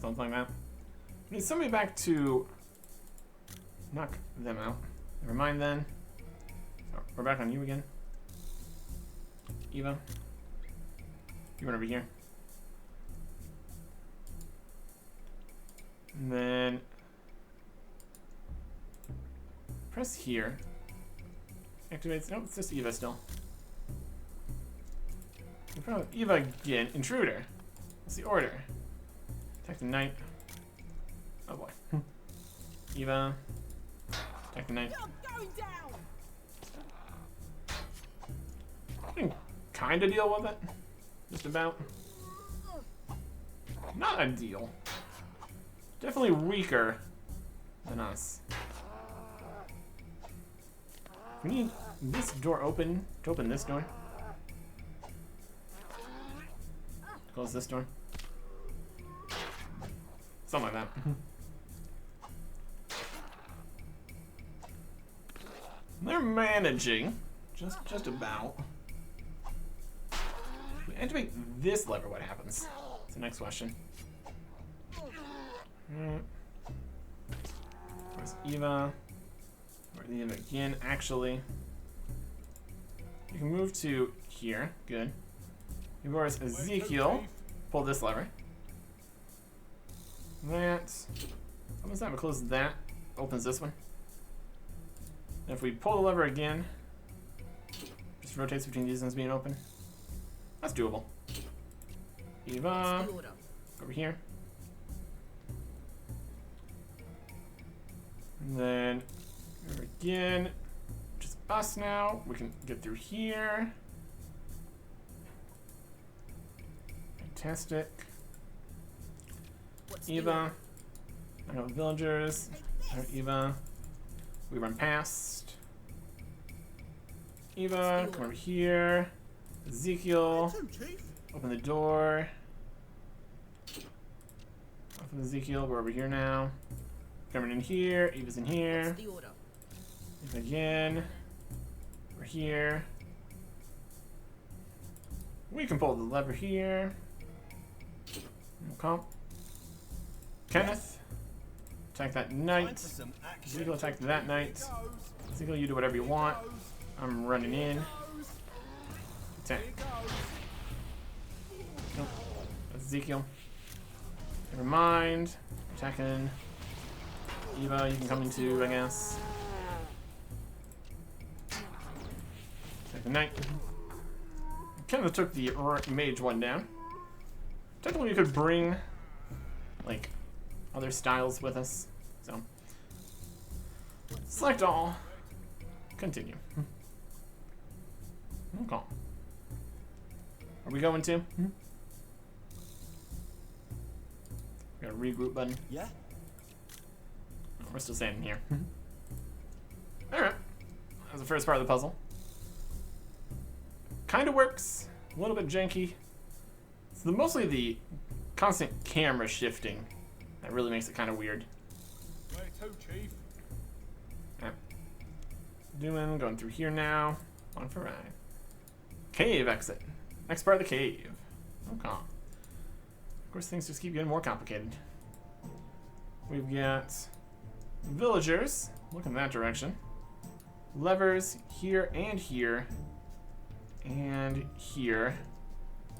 Something like that. We need somebody back to knock them out. Never mind then. Oh, we're back on you again. Eva. You run over here. And then press here. Activates. Nope, it's just Eva still. Eva again. Intruder. What's the order? Attack the knight. Oh boy. Eva. Attack the knight. I can kind of deal with it. Just about. Not ideal. Definitely weaker than us. We need this door open to open this door. Close this door. Something like that. They're managing. Just about. If we activate this lever, what happens? That's the next question. Where's Eva? Where's Eva again? Actually, you can move to here. Good. Where's Ezekiel? Pull this lever. That opens that. We close that. Opens this one. And if we pull the lever again, just rotates between these ones being open. That's doable. Eva, over here. And then over again, just us now. We can get through here. Fantastic. Eva. I know villagers. Eva. We run past. Eva, come over here. Ezekiel. Open the door. Off of Ezekiel, we're over here now. Coming in here, Eva's in here. Eva again. We're here. We can pull the lever here. Okay. Kenneth, attack that knight. Ezekiel, attack that knight. Ezekiel, you do whatever you want. I'm running in. Attack. Nope. That's Ezekiel. Never mind. Attacking. Eva, you can come in too, I guess. Attack the knight. Kenneth took the mage one down. Technically, we could bring, like, other styles with us. So, select all. Continue. Okay. Are we going to? Got a regroup button. Yeah. Oh, we're still standing here. Alright. That was the first part of the puzzle. Kind of works. A little bit janky. It's mostly the constant camera shifting that really makes it kind of weird. Where to, Chief? Yeah. Going through here now. On for a ride. Cave exit. Next part of the cave. Okay. Of course, things just keep getting more complicated. We've got villagers. Look in that direction. Levers here and here. And here.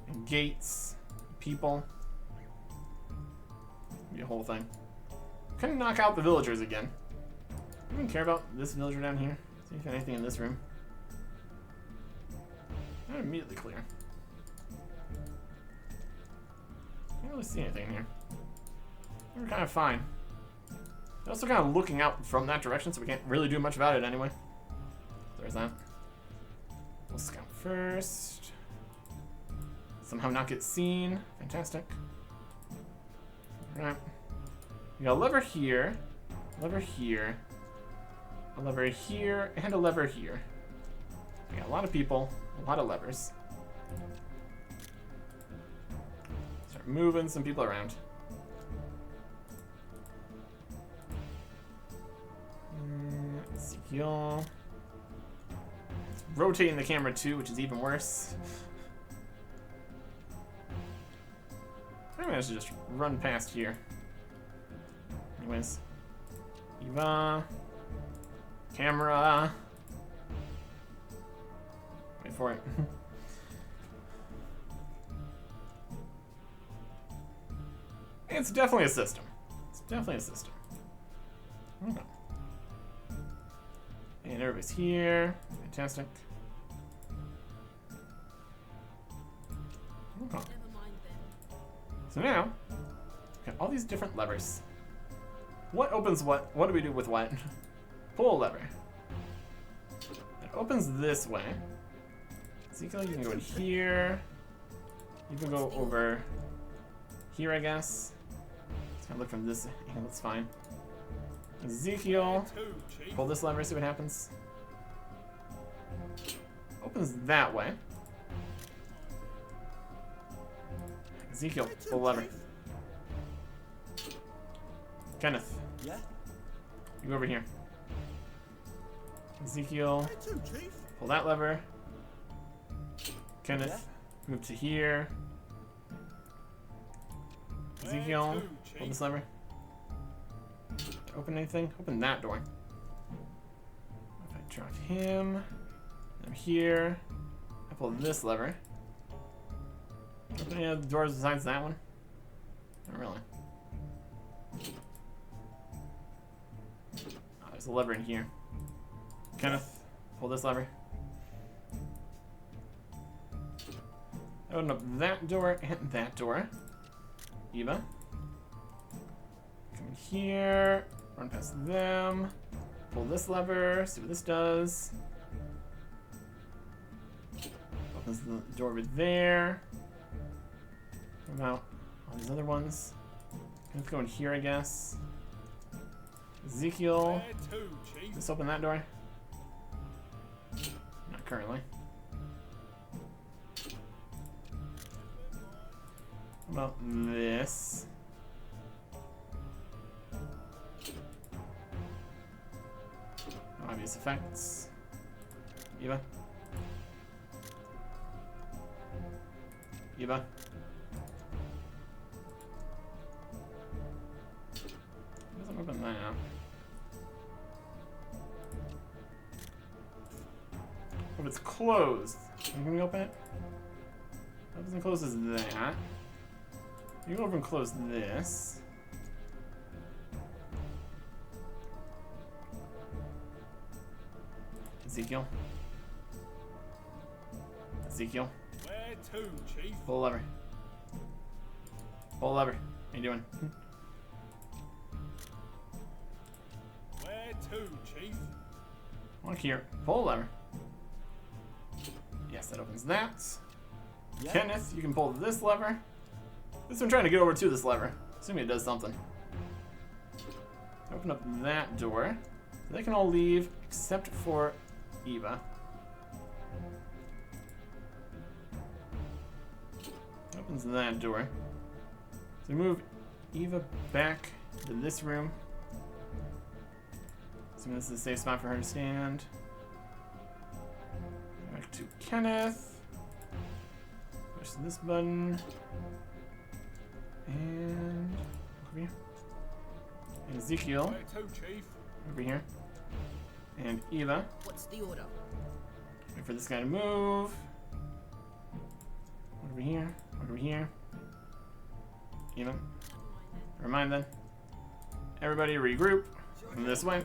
And gates. People. Be a whole thing. Couldn't knock out the villagers again. I don't care about this villager down here. See if anything in this room. Not immediately clear. Can't really see anything in here. We're kind of fine. They're also kind of looking out from that direction, so we can't really do much about it anyway. There's that. We'll scout first. Somehow not get seen. Fantastic. Alright. We got a lever here. Lever here. A lever here. And a lever here. We got a lot of people. A lot of levers. Start moving some people around. Ezekiel. It's rotating the camera too, which is even worse. I managed to just run past here. Anyways. Eva. Camera. Wait for it. It's definitely a system. It's definitely a system. Okay. And everybody's here. Fantastic. Okay. So now, got all these different levers. What opens what? What do we do with what? Pull a lever. It opens this way. Ezekiel, you can go in here. You can go over here, I guess. Just gonna look from this angle, that's fine. Ezekiel, pull this lever, see what happens. Opens that way. Ezekiel, pull the lever. Kenneth, Yeah. you over here. Ezekiel, pull that lever. Kenneth, move to here. Ezekiel, pull this lever. Open anything? Open that door. If I drop him, I'm here. I pull this lever. Open any other doors besides that one? Not really. Oh, there's a lever in here. Kenneth, pull this lever. Open up that door and that door. Eva. Come in here. Run past them. Pull this lever. See what this does. Opens the door over there. What about all these other ones? Let's go in here, I guess. Ezekiel. Just open that door. Not currently. What about this? Obvious effects. Eva. Eva. Doesn't open that. If it's closed, can we open it? That doesn't close as that. You can open and close this. Ezekiel. Ezekiel. Where to, Chief? Pull the lever. Pull the lever. How you doing? Where to, Chief? Look here. Pull the lever. Yes, that opens that. Yeah. Kenneth, you can pull this lever. This I'm trying to get over to this lever. Assuming it does something. Open up that door. So they can all leave except for Eva. Opens that door. So we move Eva back to this room. Assuming this is a safe spot for her to stand. Back to Kenneth. Push this button. And over here. And Ezekiel Where to, Chief? over here. And Eva. What's the order? Wait for this guy to move. Over here. Over here. Eva. Never mind then. Everybody regroup. And this way.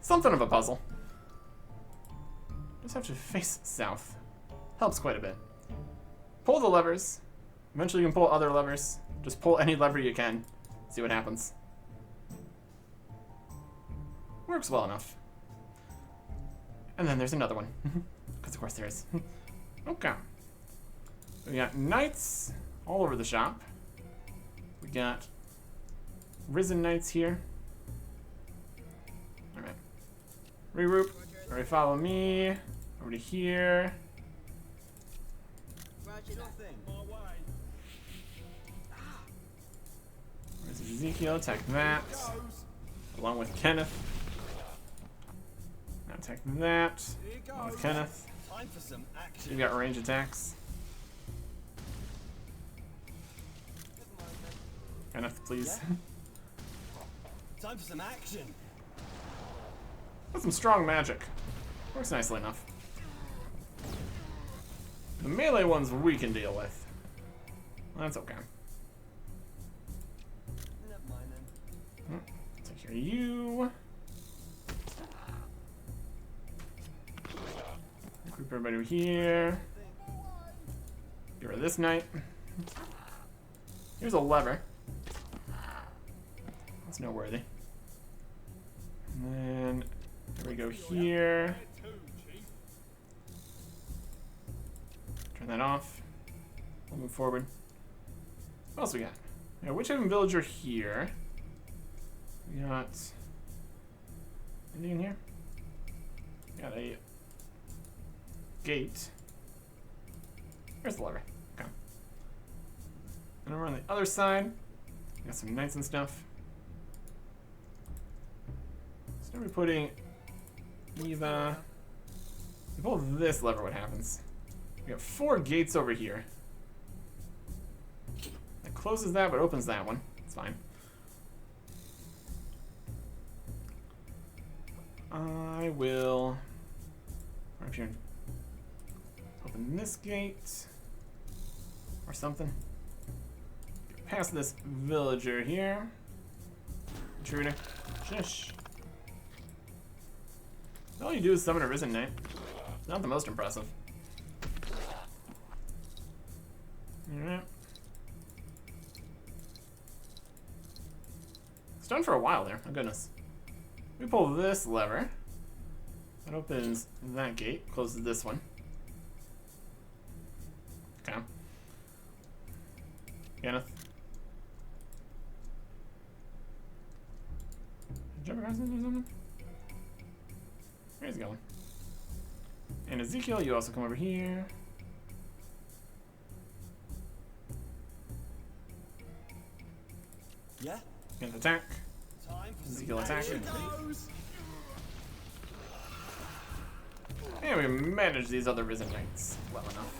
Something of a puzzle. Just have to face south. Helps quite a bit. Pull the levers. Eventually you can pull other levers. Just pull any lever you can. See what happens. Works well enough. And then there's another one. Because of course there is. Okay. We got knights all over the shop. We got risen knights here. Alright. Regroup. Alright, follow me. Over to here. Roger that. My way. Where's Ezekiel? Attack that. Goes. Along with Kenneth. Now attack that. Here Along with goes. Kenneth. Time for some action. We've got range attacks. Kenneth, please. Time for some action. That's some strong magic. Works nicely enough. The melee ones we can deal with. That's okay. Never mind then. Take care of you. Group everybody over here. Get rid of this knight. Here's a lever. That's noteworthy. And then there we go here. Where to, Chief? Turn that off. We'll move forward. What else we got? Yeah, Witchhaven Villager here. We got anything in here? Got a gate. Here's the lever. Okay. And over on the other side, we got some knights and stuff. So now we're putting Eva. If we pull this lever, what happens? We got 4 gates over here. That closes that, but opens that one. It's fine. I will right up here and open this gate or something. Get past this villager here. Intruder. Shush. All you do is summon a risen knight. Not the most impressive. Alright. It's done for a while there. Oh goodness. We pull this lever. That opens that gate. Closes this one. Okay. Kenneth. Jump across this or something? Where he's going. And Ezekiel, you also come over here. Yeah? Get the attack. Time for Ezekiel attack. Action goes. And we manage these other Risen Knights well enough.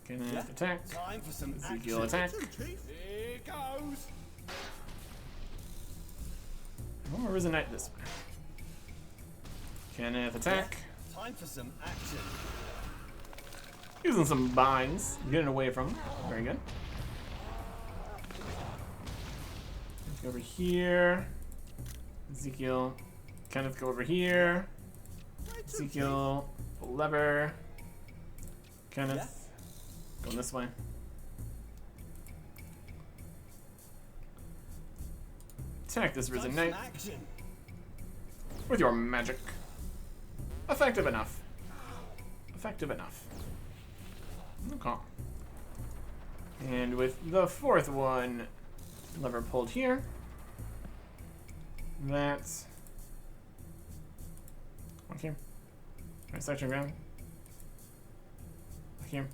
Kenneth Yeah. attack. Time for some Ezekiel action. attack. Here goes. One more Risen Knight this way. Kenneth attack. Time for some action. Using some binds. Getting away from him. Very good. Let's go over here. Ezekiel. Kenneth, go over here. Ezekiel. Lever. Kenneth. Going this way. Attack this Time Risen for some Knight action. with your magic. Effective enough. Effective enough. Okay. And with the fourth one, lever pulled here. That's okay. Right section ground. Here.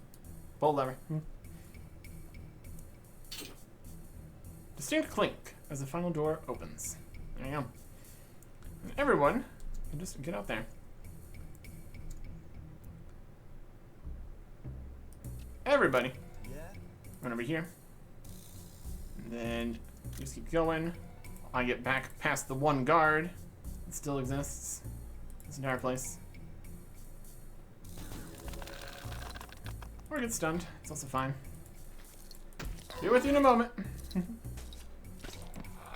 Pull lever. Distinct clink as the final door opens. There you go. And everyone can just get out there. Everybody, Yeah. run over here. And then just keep going. I get back past the one guard that still exists. This entire place. Or get stunned. It's also fine. Be with you in a moment.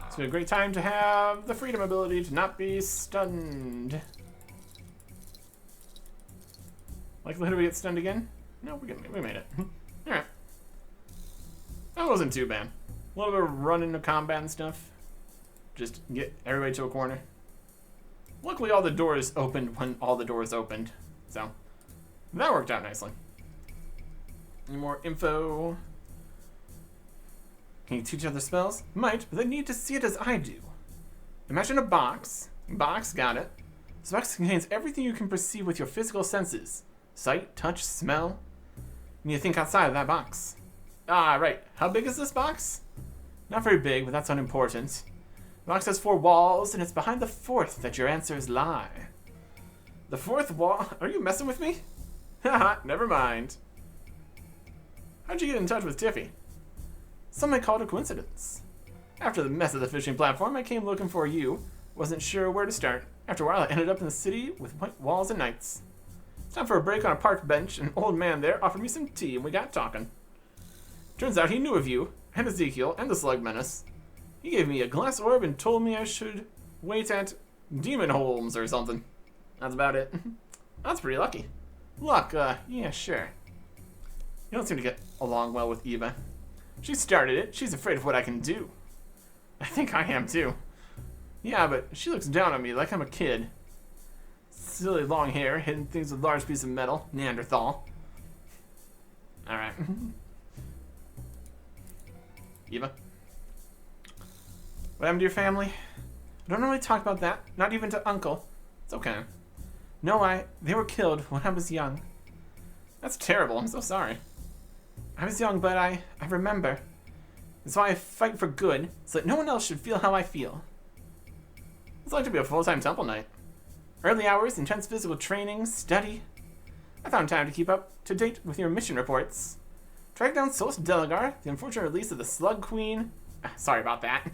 It's been a great time to have the freedom ability to not be stunned. Likelihood we get stunned again? No, we made it. Alright. That wasn't too bad. A little bit of run into combat and stuff. Just get everybody to a corner. Luckily all the doors opened when all the doors opened. So, that worked out nicely. Any more info? Can you teach other spells? Might, but they need to see it as I do. Imagine a box. Box, got it. This box contains everything you can perceive with your physical senses. Sight, touch, smell. You need to think outside of that box. Ah, right. How big is this box? Not very big, but that's unimportant. The box has 4 walls, and it's behind the 4th that your answers lie. The 4th wall? Are you messing with me? Haha, never mind. How'd you get in touch with Tiffy? Some might call it a coincidence. After the mess of the fishing platform, I came looking for you. Wasn't sure where to start. After a while, I ended up in the city with white walls and knights. Time for a break on a park bench. An old man there offered me some tea, and we got talking. Turns out he knew of you, and Ezekiel, and the Slug Menace. He gave me a glass orb and told me I should wait at Demon Holmes or something. That's about it. That's pretty lucky. Luck, yeah, sure. You don't seem to get along well with Eva. She started it. She's afraid of what I can do. I think I am too. Yeah, but she looks down on me like I'm a kid. Silly long hair, hitting things with large piece of metal. Neanderthal. Alright. Eva? What happened to your family? I don't really talk about that. Not even to Uncle. It's okay. No, they were killed when I was young. That's terrible. I'm so sorry. I was young, but I remember. That's why I fight for good, so that no one else should feel how I feel. It's like to be a full-time temple knight. Early hours, intense physical training, study. I found time to keep up to date with your mission reports. Track down Sos Delagar, the unfortunate release of the Slug Queen. Sorry about that.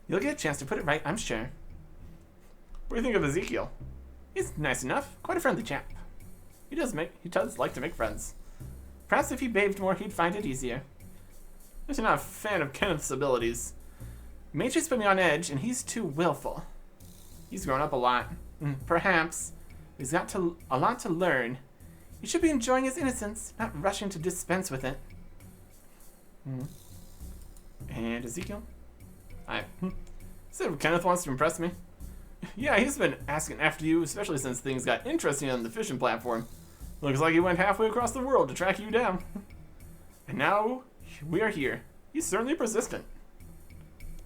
You'll get a chance to put it right, I'm sure. What do you think of Ezekiel? He's nice enough, quite a friendly chap. He does like to make friends. Perhaps if he behaved more, he'd find it easier. I'm not a fan of Kenneth's abilities. Matrix put me on edge, and he's too willful. He's grown up a lot. Perhaps. He's got a lot to learn. He should be enjoying his innocence, not rushing to dispense with it. And Ezekiel? Said Kenneth wants to impress me. Yeah, he's been asking after you, especially since things got interesting on the fishing platform. Looks like he went halfway across the world to track you down. And now, we are here. He's certainly persistent.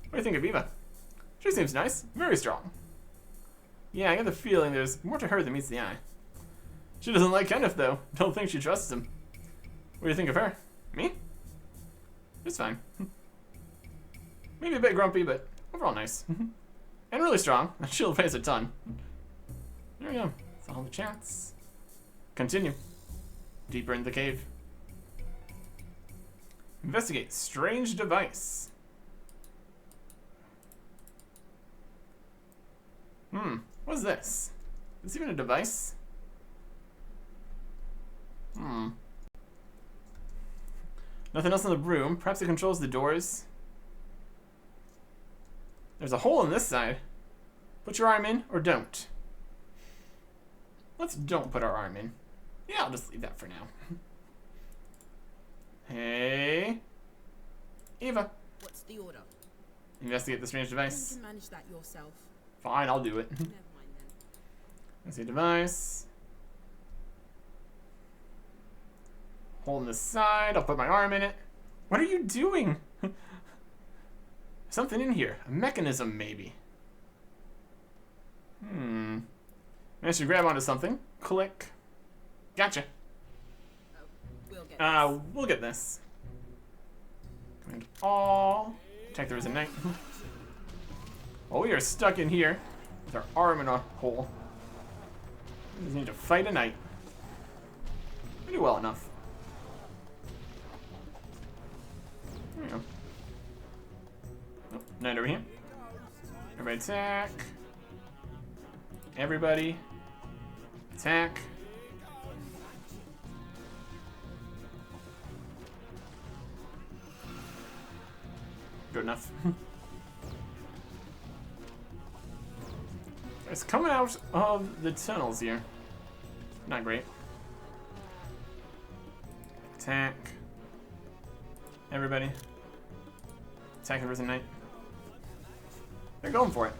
What do you think of Eva? She seems nice, very strong. Yeah, I get the feeling there's more to her than meets the eye. She doesn't like Kenneth, though. Don't think she trusts him. What do you think of her? Me? It's fine. Maybe a bit grumpy, but overall nice. And really strong. That shield weighs a ton. There we go. That's all the chats. Continue. Deeper in the cave. Investigate strange device. What is this? Is this even a device? Nothing else in the room. Perhaps it controls the doors. There's a hole in this side. Put your arm in or don't. Let's don't put our arm in. Yeah, I'll just leave that for now. Hey. Eva. What's the order? Investigate the strange device. You can manage that yourself. Fine, I'll do it. Never mind then. Let's see, device. Hole in the side. I'll put my arm in it. What are you doing? Something in here. A mechanism, maybe. I should grab onto something. Click. Gotcha. We'll get this. Command all. Check there is a knight. Well, we are stuck in here with our arm in a hole. We just need to fight a knight. We do well enough. There we go. Oh, knight over here. Everybody attack. Everybody attack. Good enough. It's coming out of the tunnels here. Not great. Attack. Everybody. Attack the Risen Knight. They're going for it.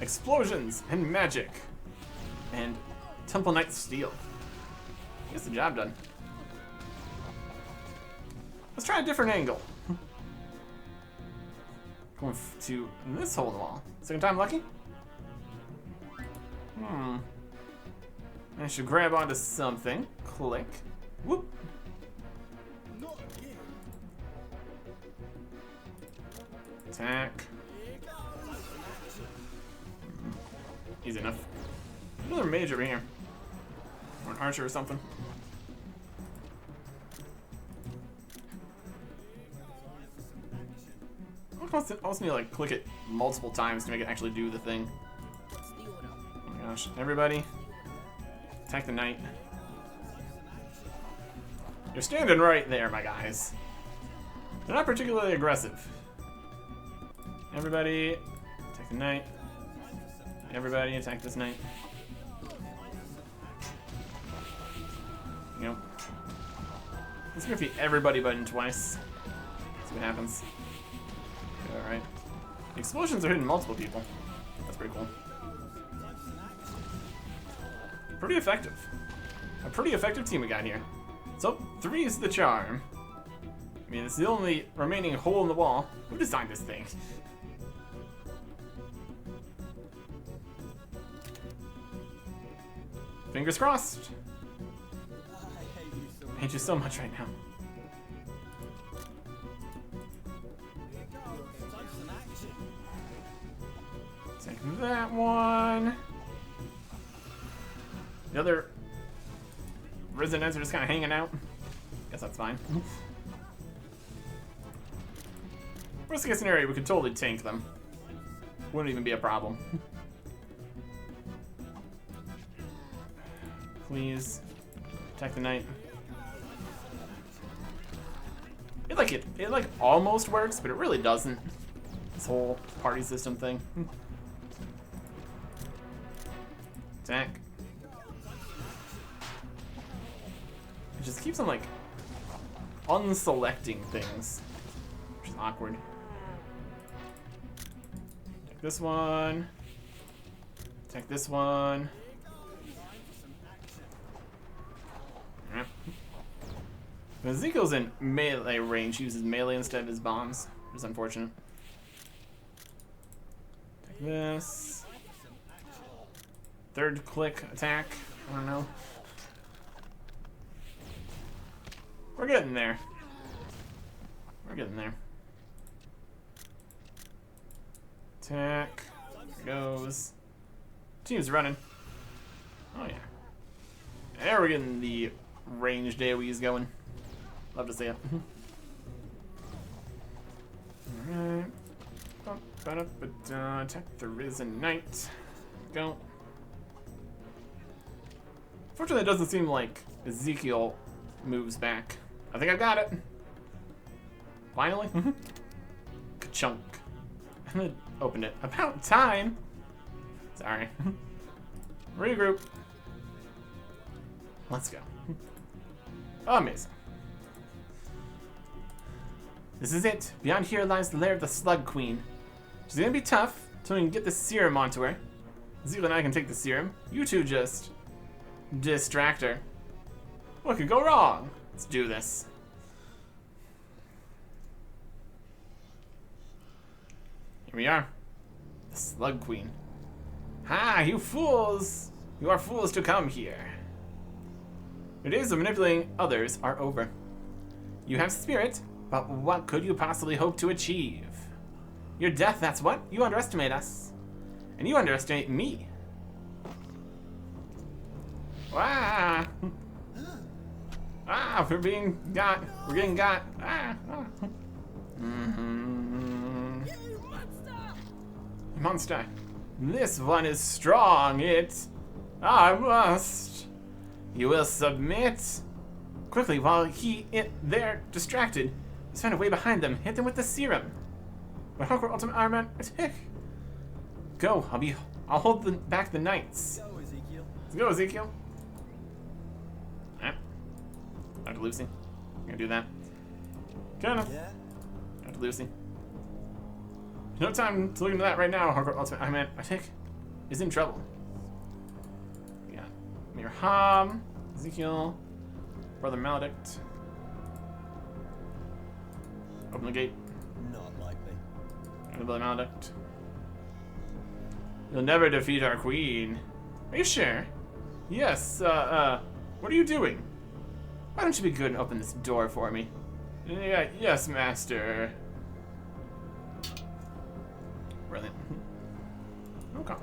Explosions and magic. And Temple Knight Steel. Gets the job done. Let's try a different angle. Going to this hole in the wall. Second time lucky? I should grab onto something. Click. Whoop. Not again. Attack. Easy enough. Another mage over here. Or an archer or something. I also need to like click it multiple times to make it actually do the thing. What's the order? Oh my gosh. Everybody. Attack the knight. You're standing right there, my guys. They're not particularly aggressive. Everybody. Attack the knight. Everybody attack this knight. Yep. Let's go for the everybody button twice. See what happens. Alright. The explosions are hitting multiple people. That's pretty cool. Pretty effective. A pretty effective team we got here. So, 3 is the charm. I mean, it's the only remaining hole in the wall. Who designed this thing? Fingers crossed. I hate you so much right now. Take that one. The other Risen Knights are just kind of hanging out. Guess that's fine. Worst case scenario, we could totally tank them. Wouldn't even be a problem. Please attack the knight. It like almost works, but it really doesn't. This whole party system thing. Attack. It just keeps on like unselecting things, which is awkward. Take this one. Take this one. When Zico's in melee range, he uses melee instead of his bombs, which is unfortunate. Take this. Third click attack. I don't know. We're getting there. We're getting there. Attack. There goes. Team's running. Oh yeah. There we're getting the ranged AoEs going. Love to see it. Alright. Attack the Risen Knight. Go. Fortunately, it doesn't seem like Ezekiel moves back. I think I got it. Finally. Ka-chunk. I'm gonna open it. About time. Sorry. Regroup. Let's go. Amazing. This is it. Beyond here lies the lair of the Slug Queen. She's gonna be tough until we can get the serum onto her. Ezekiel and I can take the serum. You two just distract her. What could go wrong? Let's do this. Here we are. The Slug Queen. Ha, you fools! You are fools to come here. Your days of manipulating others are over. You have spirit, but what could you possibly hope to achieve? Your death, that's what? You underestimate us. And you underestimate me. Ah! Ah, we're being got. We're getting got. Ah! You monster! Monster. This one is strong. I must. You will submit. Quickly, while they're distracted, let's find a way behind them. Hit them with the serum. But Hardcore Ultimate Ironman attack. Go. I'll hold back the knights. Go, Ezekiel. Let's go, Ezekiel. Dr. Lucy. I'm gonna do that. Kinda. Yeah? Dr. Lucy. No time to look into that right now. Hardcore Ultimate Ironman attack is in trouble. We got Mir Ham, Ezekiel, Brother Maledict. Open the gate. Not likely. Brother Maledict. You'll never defeat our queen. Are you sure? Yes, what are you doing? Why don't you be good and open this door for me? Yeah, yes, master. Brilliant. Okay.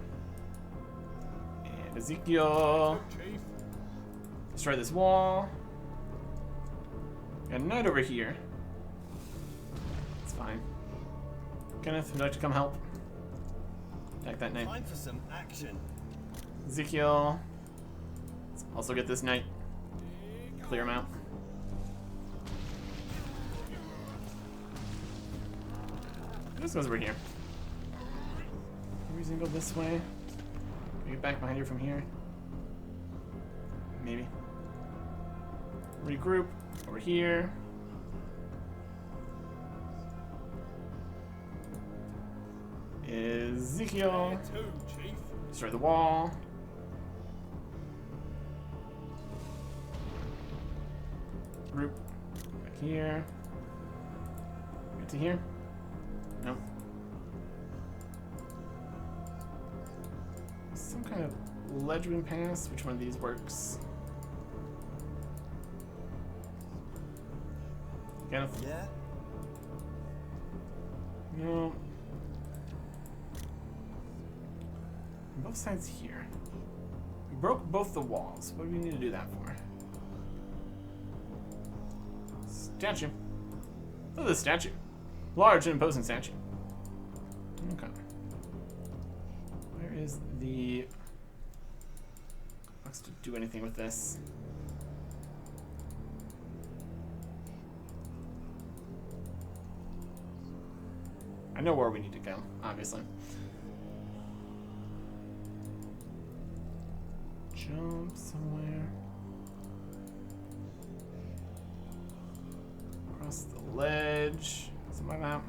And Ezekiel. Chief. Destroy this wall. Got a knight over here. It's fine. Kenneth, would you like to come help? Attack that knight. Time for some action. Ezekiel. Let's also get this knight. Clear him out. This goes over here. Maybe we can go this way. Can we get back behind here from here? Maybe. Regroup over here. Ezekiel. Where to, Chief? Destroy the wall. Group back here. Get to here. No. Some kind of ledge we can pass. Which one of these works? Kenneth? Yeah? No. Both sides here. We broke both the walls. What do we need to do that for? Statue. Look at this statue. Large and imposing statue. Okay. Where is the box to do anything with this? I know where we need to go, obviously. Jump somewhere. Across the ledge. Something like that.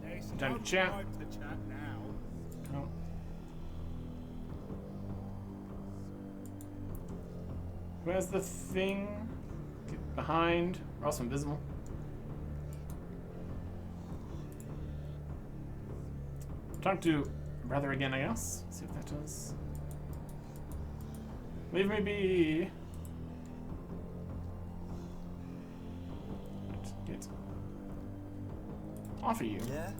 There's Time no to chat. time to chat now. Oh. Who has the thing? Get behind. We're also invisible. Talk to brother again, I guess. See what that does. Leave me be. offer you. Yeah?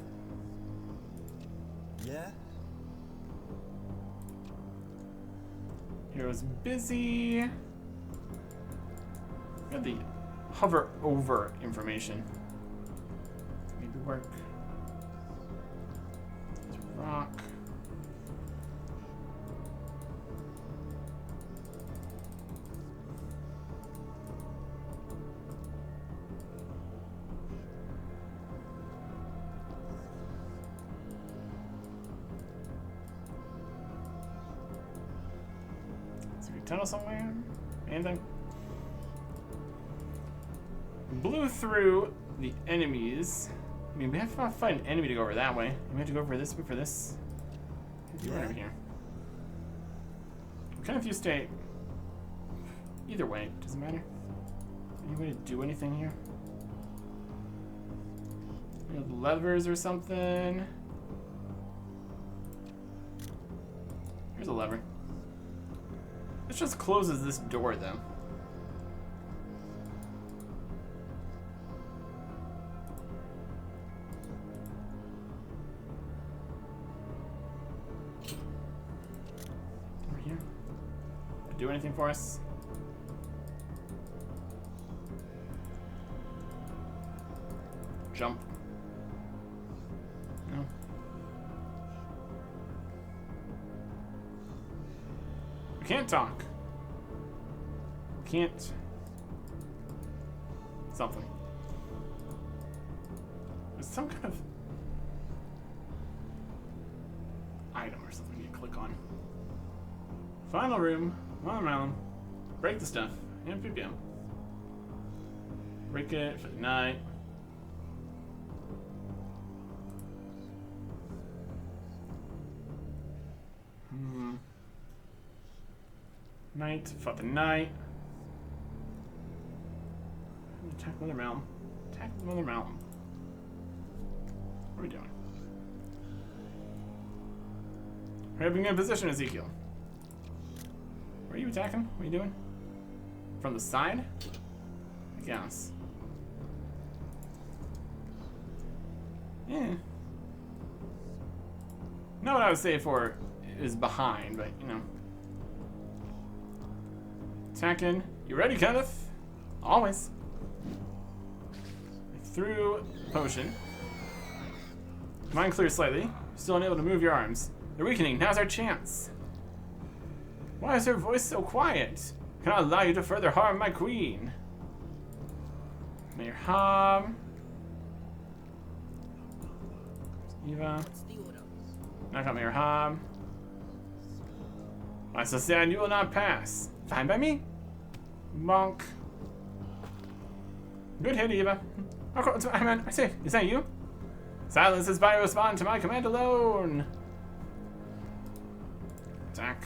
Yeah? Hero's busy. Got the hover over information. Maybe work. Rock. Is there a tunnel somewhere? Anything? Blew through the enemies. I mean, we have to find an enemy to go over that way. We have to go over this way for this. You run over here. I'm kind of used to either way. Doesn't matter. Any way to do anything here? You know, levers or something. Here's a lever. This just closes this door, though. Over here. Do anything for us? Jump. No. We can't talk. Can't. Something. There's some kind of item or something you click on. Final room. Watermelon. Break the stuff. And PPM. Break it for the night. Night for the night. Attack Mother Mountain. Attack Mother Mountain. What are we doing? We're having a position, Ezekiel. Where are you attacking? What are you doing? From the side? I guess. Yeah. Not what I would say for is behind, but you know. Attacking. You ready, Kenneth? Always. Through potion. Mind clear slightly. Still unable to move your arms. They're weakening. Now's our chance. Why is her voice so quiet? Cannot allow you to further harm my queen. Mayor Hob. Eva. Knock out Mayor Hob. I so sad you will not pass. Fine by me. Monk. Good hit, Eva. I say, is that you? Silence is by respond to my command alone. Attack.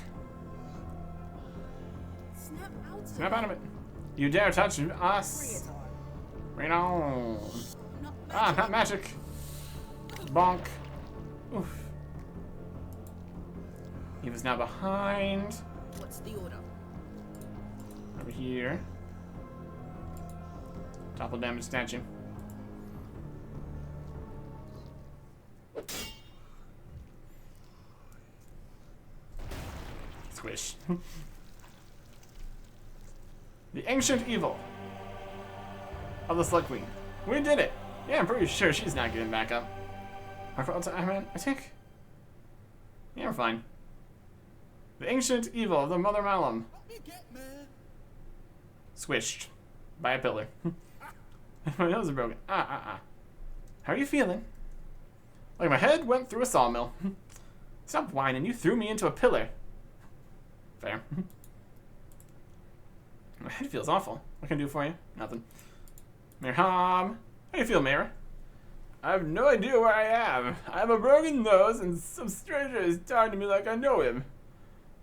Snap out of it. You dare touch us? Bring it on. Ah, not magic. Bonk. Oof. Eva's now behind. What's the order? Over here. Topple damage statue. Squish. The ancient evil of the Slug Queen. We did it. Yeah, I'm pretty sure she's not getting back up. Ironman, I think. Yeah, we're fine. The ancient evil of the Mother Malum. Squished by a pillar. My nose is broken. How are you feeling? Like my head went through a sawmill. Stop whining. You threw me into a pillar. Fair. My head feels awful. What can I do for you? Nothing. Mayor Hom. How do you feel, Mayor? I have no idea where I am. I have a broken nose and some stranger is talking to me like I know him.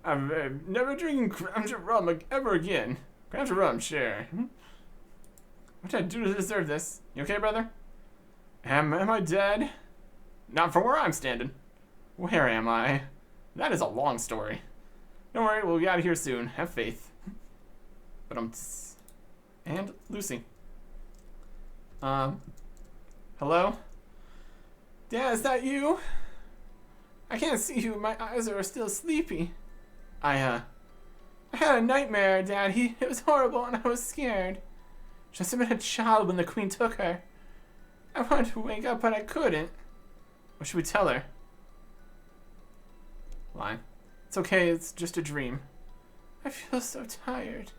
I'm never drinking crams of rum ever again. Crams of rum, sure. What did I do to deserve this? You okay, brother? Am I dead? Not from where I'm standing. Where am I? That is a long story. Don't worry, we'll get out of here soon. Have faith. But and Lucy. Hello? Dad, is that you? I can't see you. My eyes are still sleepy. I had a nightmare, Daddy. It was horrible and I was scared. Just have been a child when the Queen took her. I wanted to wake up, but I couldn't. What should we tell her? Lie. It's okay, it's just a dream. I feel so tired.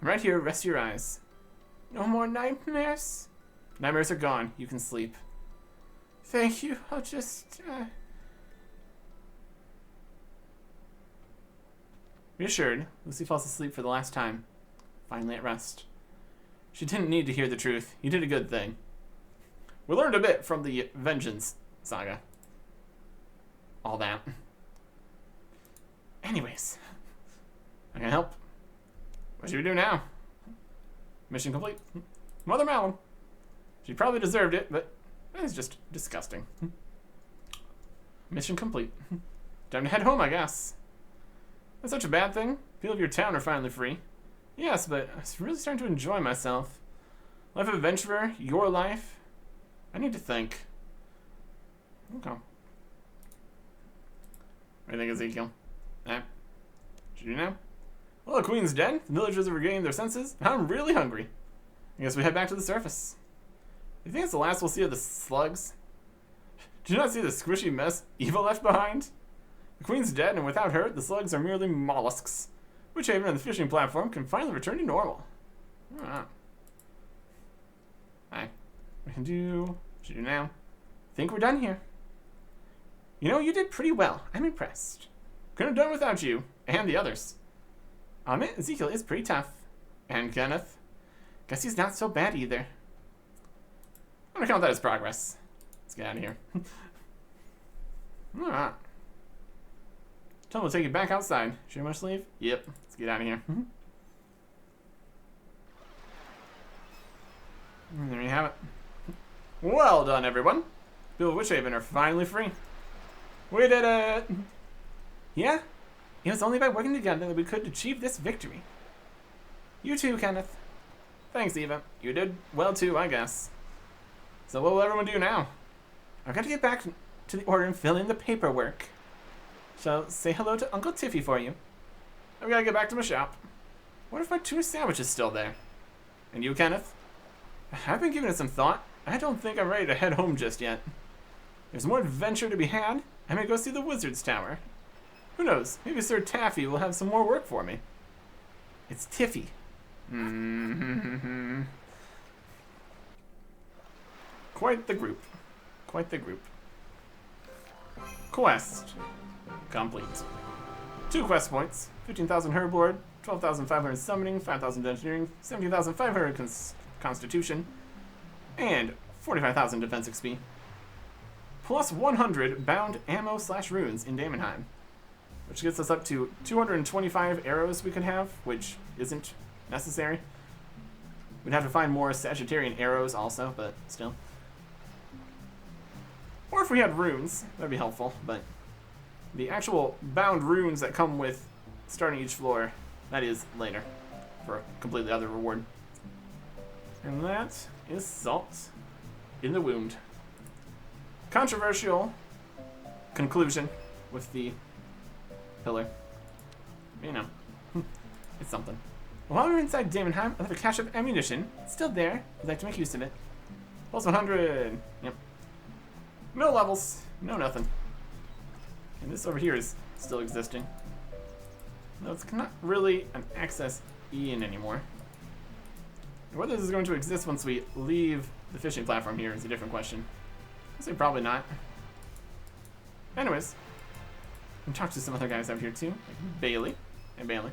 I'm right here, rest your eyes. No more nightmares? Nightmares are gone. You can sleep. Thank you. I'll just, Reassured, Lucy falls asleep for the last time. Finally at rest. She didn't need to hear the truth. You did a good thing. We learned a bit from the Vengeance saga. All that. Anyways. I can help. What should we do now? Mission complete. Mother Malum. She probably deserved it, but it's just disgusting. Mission complete. Time to head home, I guess. That's such a bad thing. People of your town are finally free. Yes, but I was really starting to enjoy myself. Life of adventurer, your life. I need to think. Okay. What do you think, Ezekiel? Should you know? Well, the Queen's dead. The villagers have regained their senses. I'm really hungry. I guess we head back to the surface. You think it's the last we'll see of the slugs? Did you not see the squishy mess Eva left behind? The Queen's dead, and without her, the slugs are merely mollusks. Witchhaven and the fishing platform can finally return to normal. Alright. We can do... What should we do now? I think we're done here. You know, you did pretty well. I'm impressed. Couldn't have done without you. And the others. I'll admit, Ezekiel is pretty tough. And Kenneth. Guess he's not so bad either. I'm gonna count that as progress. Let's get out of here. Alright. Tell him we'll take you back outside. Should much leave? Yep. Let's get out of here. And there you have it. Well done, everyone. People of Witchhaven are finally free. We did it! Yeah? It was only by working together that we could achieve this victory. You too, Kenneth. Thanks, Eva. You did well too, I guess. So what will everyone do now? I've got to get back to the order and fill in the paperwork. So say hello to Uncle Tiffy for you. I've got to get back to my shop. What if my tuna sandwich is still there? And you, Kenneth? I've been giving it some thought. I don't think I'm ready to head home just yet. There's more adventure to be had. I may go see the Wizard's Tower. Who knows? Maybe Sir Taffy will have some more work for me. It's Tiffy. Quite the group. Quite the group. Quest complete. 2 quest points. 15,000 Herblord, 12,500 Summoning, 5,000 Engineering, 17,500 Constitution, and 45,000 Defense XP. Plus 100 bound ammo/runes in Daemonheim, which gets us up to 225 arrows we could have, which isn't necessary. We'd have to find more Sagittarian arrows also, but still. Or if we had runes, that'd be helpful, but the actual bound runes that come with starting each floor, that is later, for a completely other reward. And that is Salt in the Wound. Controversial conclusion with the pillar. You know, it's something. While we're inside Daemonheim, I have a cache of ammunition. It's still there. I'd like to make use of it. Plus 100. Yep. No levels. No nothing. And this over here is still existing. Though it's not really an access in anymore. Whether this is going to exist once we leave the fishing platform here is a different question. I'd say probably not. Anyways, we can talk to some other guys out here too, like Bailey. Hey, Bailey.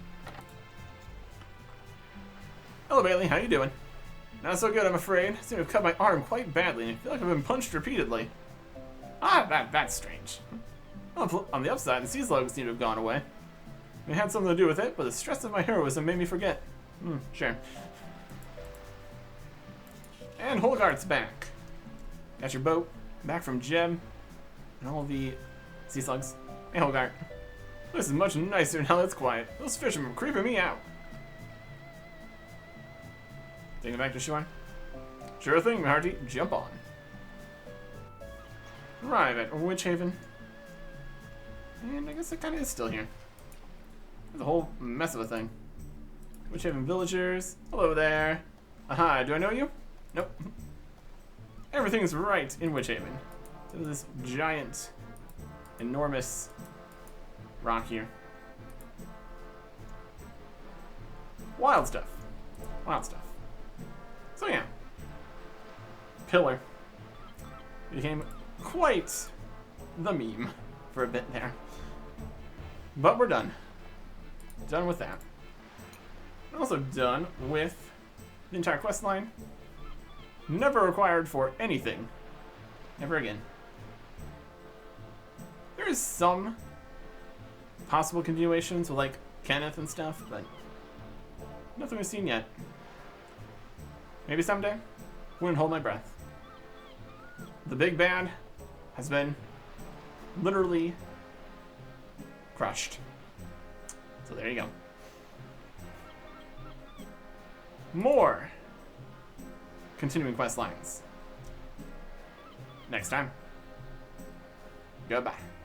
Hello, Bailey. How you doing? Not so good, I'm afraid. I seem to have cut my arm quite badly, and I feel like I've been punched repeatedly. That's strange. On the upside, the sea slugs seem to have gone away. It had something to do with it, but the stress of my heroism made me forget. Sure. And Holgart's back. Got your boat, back from Jeb, and all the sea slugs. Hey, Holgart. This is much nicer now that it's quiet. Those fishermen are creeping me out. Take it back to shore? Sure thing, my hearty. Jump on. arrive at Witch Haven. And I guess it kind of is still here. There's a whole mess of a thing. Witch Haven villagers. Hello there. Aha, do I know you? Nope. Everything's right in Witch Haven. There's this giant, enormous rock here. Wild stuff. Wild stuff. So yeah. Pillar became quite the meme for a bit there. But we're done. Done with that. Also done with the entire quest line. Never required for anything ever again. There is some possible continuations with like Kenneth and stuff, but nothing we've seen yet. Maybe someday. Wouldn't hold my breath. The big bad has been literally crushed. So there you go. More continuing quest lines next time. Goodbye.